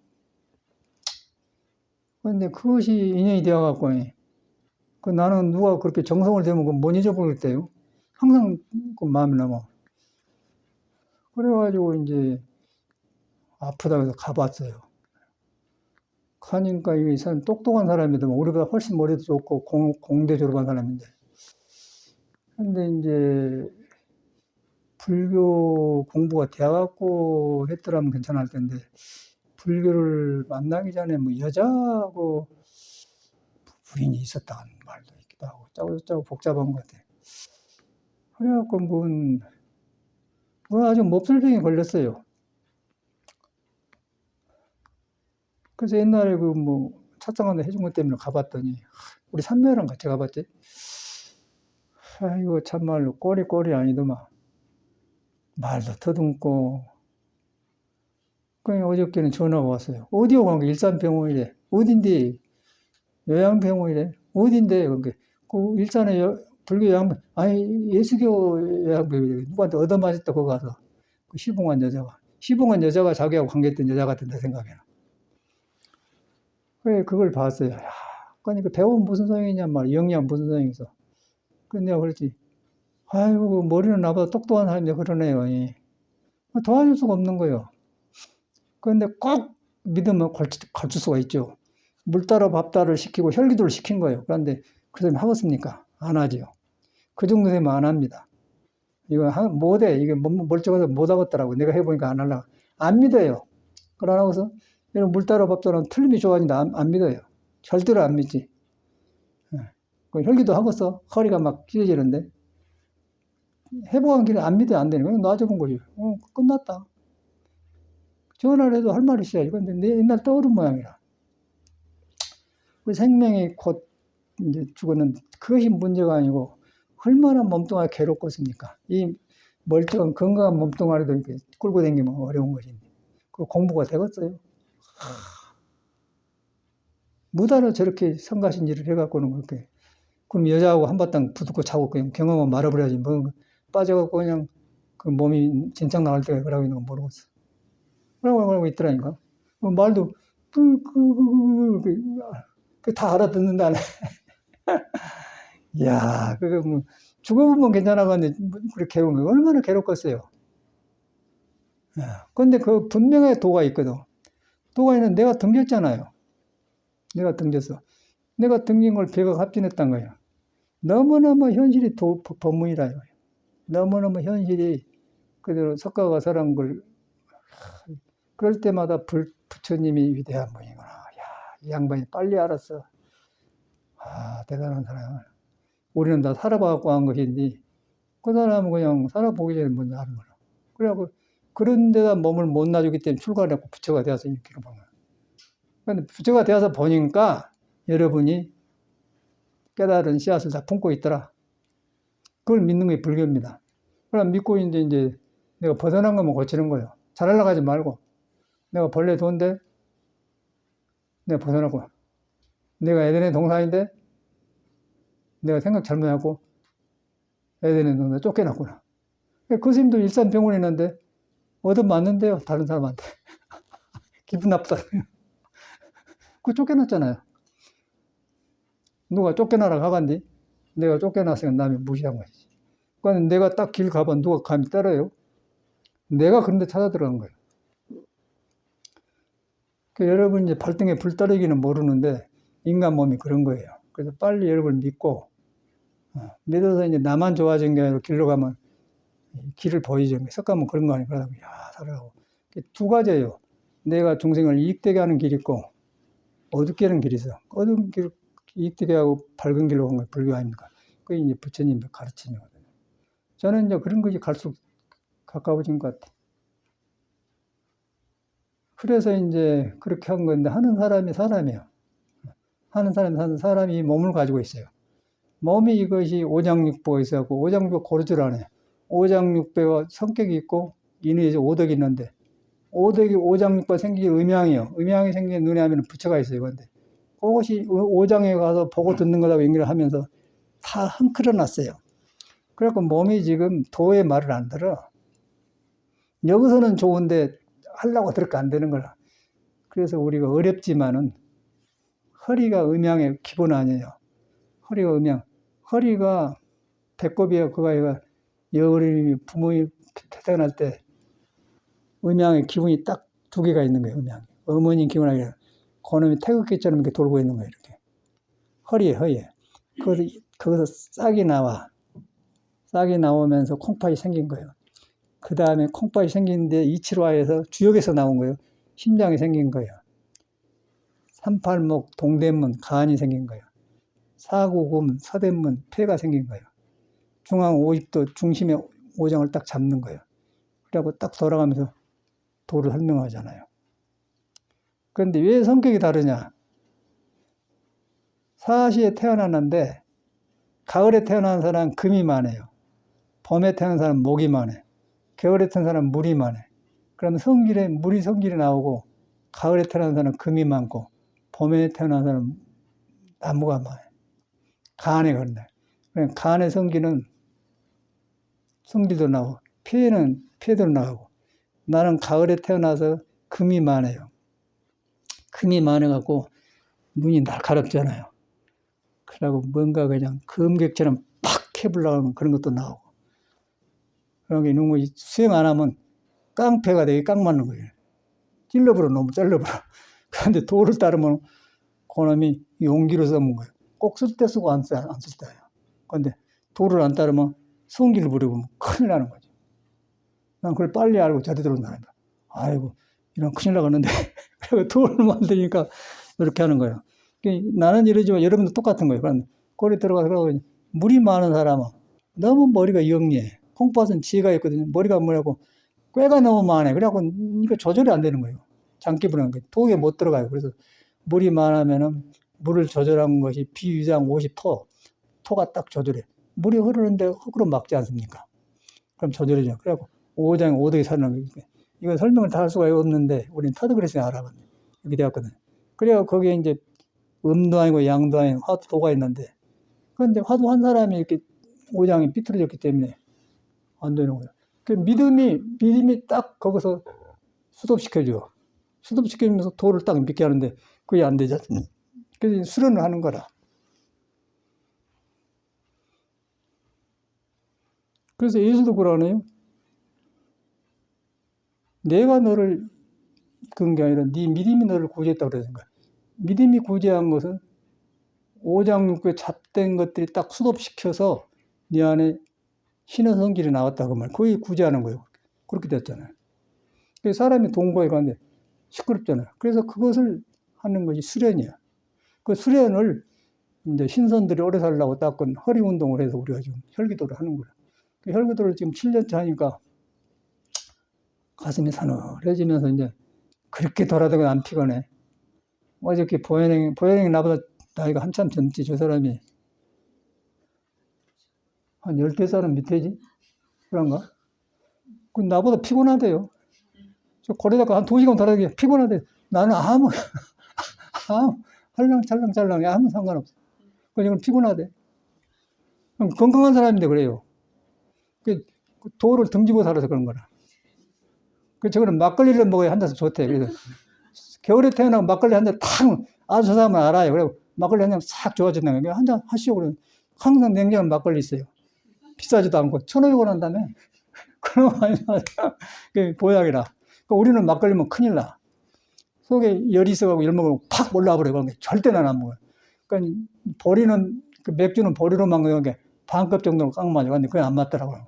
근데 그것이 인연이 되어갖고, 나는 누가 그렇게 정성을 들이면 못 잊어버릴 때요. 항상 그 마음에 남아. 그래가지고 이제 아프다고 해서 가봤어요. 가니까 이 사람 똑똑한 사람이더만 우리보다 훨씬 머리도 좋고 공대 졸업한 사람인데. 근데 이제 불교 공부가 돼갖고 했더라면 괜찮을 텐데 불교를 만나기 전에 뭐 여자하고 부인이 있었다는 말도 있기도 하고 짜고 복잡한 것 같아. 그래갖고 아주 몹쓸병이 걸렸어요. 그래서 옛날에 찻상 하나 해준 것 때문에 가봤더니 우리 삼매랑 같이 가봤지. 아이고 참말로 꼴이 아니더만. 말도 더듬고. 그러니까 어저께는 전화가 왔어요. 어디로 간 거야? 일산병원이래. 어딘데? 요양병원이래. 어딘데? 그러니까 그 일산에 불교 요양병, 아니 예수교 요양병이래. 누구한테 얻어맞았다 거기 가서. 그 시봉한 여자가 자기하고 관계했던 여자 같은데 생각해나. 그래 그걸 봤어요. 야, 그러니까 배우면 무슨 소용이냐 말이야. 영리하면 무슨 소용이 있어. 근데 내가 그랬지. 아이고 머리는 나보다 똑똑한 사람인데 그러네요. 도와줄 수가 없는 거예요. 그런데 꼭 믿으면 걸칠 수가 있죠. 물 따라 밥 따라 시키고 혈기도를 시킨 거예요. 그런데 그 사람이 하겠습니까? 안 하지요. 그 정도 되면 안 합니다. 이거 못해. 이게 멀쩡해서 못하겠더라고. 내가 해보니까 안 하려고. 안 믿어요. 그러고서 이런 물 따라 밥 따라 틀림이 좋아진다. 안 믿어요. 절대로 안 믿지. 그 혈기도 하고서 허리가 막 찢어지는데 해보한 길에 안 믿어요. 안 되는 거예요. 놔줘본 거지. 끝났다. 전화를 해도 할 말이 있어야지. 근데 내 옛날 떠오른 모양이라. 그 생명이 곧 이제 죽었는데 그것이 문제가 아니고 얼마나 몸뚱아리 괴롭겠습니까? 이 멀쩡한 건강한 몸뚱아리도 이렇게 끌고 다니면 어려운 것인데 그 공부가 되겠어요? 무단으로 저렇게 성가신지를 해갖고는 그렇게 그럼 여자하고 한바탕 붙고 자고 그냥 경험만 말아버려야지 뭐 빠져갖고 그냥 그 몸이 진창 나갈 때가 그러고 있는 건 모르겠어. 그러고 있더라니까. 말도 다 알아듣는다. 이야, 그거 뭐 죽어보면 괜찮아가는데 그렇게 괴로운 거 얼마나 괴롭겠어요. 근데 그 분명히 도가 있거든. 도가 있는 내가 등겼잖아요. 내가 등겼어. 내가 등긴 걸 배가 합진했단 거예요. 너무너무 현실이 법문이라요. 너무너무 현실이 그대로 석가가 설한 걸 그럴 때마다 부처님이 위대한 분이구나. 야, 이 양반이 빨리 알았어. 대단한 사람. 우리는 다 살아봐갖고 한 것인데 그 사람은 그냥 살아보기 전에 먼저 하는 거라. 그래갖고 그런 데다 몸을 못 놔주기 때문에 출가해갖고 부처가 되어서 이렇게 본 거야. 그런데 부처가 되어서 보니까 여러분이 깨달은 씨앗을 다 품고 있더라. 그걸 믿는 게 불교입니다. 그럼 믿고 이제 내가 벗어난 거면 고치는 거예요. 잘하려고 하지 말고 내가 본래 돈데 내가 벗어나고 내가 에덴의 동산인데 내가 생각 잘못하고 에덴의 동산 쫓겨났구나. 그 스님도 일산병원에 있는데 얻어맞는데요. 다른 사람한테. 기분 나쁘다. 그 쫓겨났잖아요. 누가 쫓겨나라고 하간디 내가 쫓겨났으니까 남이 무시한 거지. 그러니까 내가 딱 길 가봐 누가 감히 따라요? 내가 그런데 찾아 들어간 거예요. 그러니까 여러분 이제 발등에 불 따르기는 모르는데 인간 몸이 그런 거예요. 그래서 빨리 여러분 믿고 믿어서 이제 나만 좋아진 게 아니라 길로 가면 길을 보이죠. 석가면 그런 거 아니에요. 그러다 보면 살아가고 두 가지예요. 내가 중생을 이익되게 하는 길이 있고 어둡게 하는 길이 있어. 어두운 길 이익되게 하고 밝은 길로 간 게 불교 아닙니까? 그게 이제 부처님의 가르침이거든요. 저는 이제 그런 것이 갈수록 가까워진 것 같아요. 그래서 이제 그렇게 한 건데 하는 사람이 사람이에요. 하는 사람이 몸을 가지고 있어요. 몸이 이것이 오장육부가 있어갖고 오장육부 고르질 않아요. 오장육부가 성격이 있고 인의 오덕이 있는데 오장육부가 생기기 음양이요. 음양이 생기는 눈에 하면 부처가 있어요. 근데 그것이 오장에 가서 보고 듣는 거라고 얘기를 하면서 다 흔들어놨어요. 그래갖고 몸이 지금 도의 말을 안 들어. 여기서는 좋은데 하려고 들을까 안 되는 거라. 그래서 우리가 어렵지만은 허리가 음양의 기본 아니에요. 허리가 음양. 허리가 배꼽이에요. 그거가 여울이 부모님 태어날 때 음양의 기분이 딱 두 개가 있는 거예요. 음양. 어머니 기분 아니라 그놈이 태극기처럼 이렇게 돌고 있는 거예요. 이렇게 허리에. 거기서 싹이 나와. 싹이 나오면서 콩팥이 생긴 거예요. 그 다음에 콩팥이 생기는데 이치로와에서 주역에서 나온 거예요. 심장이 생긴 거예요. 삼팔목, 동대문, 간이 생긴 거예요. 사구금, 서대문, 폐가 생긴 거예요. 중앙 50도 중심에 오장을 딱 잡는 거예요. 그래갖고 딱 돌아가면서 도를 설명하잖아요. 그런데 왜 성격이 다르냐? 사시에 태어났는데 가을에 태어난 사람은 금이 많아요. 봄에 태어난 사람은 목이 많아요. 겨울에 태어난 사람은 물이 많아요. 그러면 물이 성질이 나오고 가을에 태어난 사람은 금이 많고 봄에 태어난 사람은 나무가 많아요. 간에 그런다. 간의 성질도 나오고 폐도 나오고 나는 가을에 태어나서 금이 많아요. 금이 많아갖고 눈이 날카롭잖아요. 그러고 뭔가 그냥 금객처럼 팍 해보려고 하면 그런 것도 나오고. 그러니까 이런 거 수행 안 하면 깡패가 되게 깡 맞는 거예요. 찔러버려, 너무 잘라버려. 그런데 도를 따르면 그놈이 용기로 써먹은 거예요. 꼭 쓸 때 쓰고 안 쓸 때예요. 그런데 도를 안 따르면 성기를 부리고 큰일 나는 거죠. 난 그걸 빨리 알고 저리 들어온다는 거야. 아이고, 이런 큰일 나갔는데. 그리고 돈을 만드니까 이렇게 하는 거예요. 나는 이러지만 여러분도 똑같은 거예요. 그럼 거기 들어가서 그러고 물이 많은 사람은 너무 머리가 영리해. 콩팥은 지혜가 있거든요. 머리가 뭐라고 꾀가 너무 많아. 그래갖고 이거 조절이 안 되는 거예요. 장기 부는 게 독에 못 들어가요. 그래서 물이 많으면은 물을 조절한 것이 비위장 50토. 토가 딱 조절해. 물이 흐르는데 흙으로 막지 않습니까? 그럼 조절이죠. 그래갖고 5장에 5덕이 살아난 거예요. 이건 설명을 다 할 수가 없는데 우리는 터득그레스에 알아봤네. 이렇게 되었거든. 그래갖고 거기에 이제 음도 아니고 양도 아닌 화두가 있는데, 그런데 화두 한 사람이 이렇게 5장이 삐뚤어졌기 때문에 안 되는 거예요. 그 믿음이 딱 거기서 수습시켜줘. 수습시켜주면서 도를 딱 믿게 하는데 그게 안 되죠. 그래서 수련을 하는 거라. 그래서 예수도 그러네요. 내가 너를 그런 게 아니라 네 믿음이 너를 구제했다고 그러는 거야. 믿음이 구제한 것은 5장 6에 잡된 것들이 딱 수습시켜서 네 안에 신의 성질이 나왔다고 말. 거의 구제하는 거예요. 그렇게 됐잖아요. 사람이 동거에 가는데 시끄럽잖아요. 그래서 그것을 하는 것이 수련이야. 그 수련을 이제 신선들이 오래 살려고 닦은 허리 운동을 해서 우리가 지금 혈기도를 하는 거야. 그 혈기도를 지금 7년째 하니까 가슴이 서늘해지면서 이제 그렇게 돌아다니고 안 피곤해. 어저께 보현행이 나보다 나이가 한참 젊지. 저 사람이 한 10살은 밑에지? 그런가? 그 나보다 피곤하대요. 저 거리다가 한 2시간 돌아다니기 피곤하대. 나는 아무 할랑찰랑찰랑이 아무 상관없어. 그냥 피곤하대. 건강한 사람인데 그래요. 그 도를 등지고 살아서 그런 거라. 그 저거는 막걸리를 먹어야 한다서 좋대. 그래서 겨울에 태어나고 막걸리 한 잔 탁, 아주 저 사람은 알아요. 그래 막걸리 한 잔 싹 좋아진다는 거예요. 한 잔 하시오. 그러면 항상 냉장고에 막걸리 있어요. 비싸지도 않고 1,500원 한다며. 그럼 많이 사자. 그게 보약이라. 그러니까 우리는 막걸리 먹으면 큰일 나. 속에 열이 있어가지고 열 먹으면 팍 올라와버려. 그런 게 절대 난 안 먹어요. 그러니까 그 맥주는 보리로 만든 게 반컵 정도로 깡 맞아. 근데 그게 안 맞더라고요.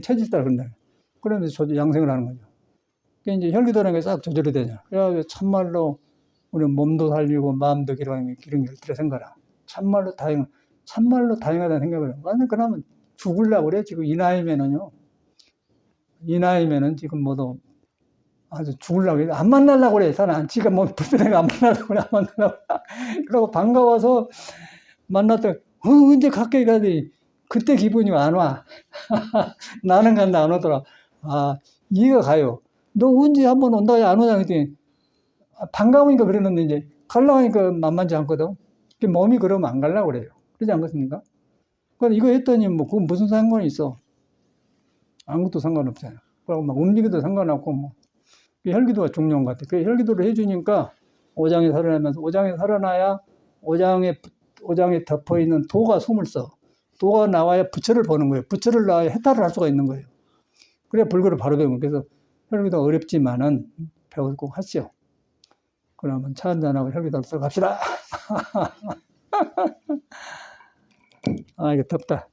체질 따라 그런다. 그러면서 저도 양생을 하는 거죠. 그게 이제 혈기도라는 게 싹 조절이 되냐. 그래가지고 참말로 우리 몸도 살리고 마음도 기르는 길을 생각하라. 참말로 다행하다는 생각을 해요. 아니, 그러면 죽으려고 그래. 지금 이 나이면은요. 이 나이면은 지금 뭐도 아주 죽으려고 그래. 안 만나려고 그래. 사람. 지가 뭐 불편해가 안 만나려고 그래. 안 만나려고. 그러고 반가워서 만났더니, 언제 가까이 가더니 그때 기분이 안 와. 나는 간다 안 오더라. 아, 이해가 가요. 너 언제 한번 온다 안 오냐 했더니 반가우니까 그랬는데 이제 가려고 하니까 만만치 않거든. 몸이 그러면 안 가려고 그래요. 그러지 않겠습니까? 그럼 이거 했더니 뭐 그건 무슨 상관이 있어? 아무것도 상관없잖아요. 그리고 막 움직여도 상관없고 뭐 혈기도가 중요한 것 같아요. 그 혈기도를 해주니까 오장에 살아나면서 오장에 살아나야 오장에 덮어 있는 도가 숨을 써. 도가 나와야 부처를 보는 거예요. 부처를 나와야 해탈을 할 수가 있는 거예요. 그래야 불교를 바로 배우는 거예요. 그래서 혈기도 어렵지만은 배울 꼭 하시오. 그러면 차 한잔하고 혈기도를 들어갑시다. 아, 이거 덥다.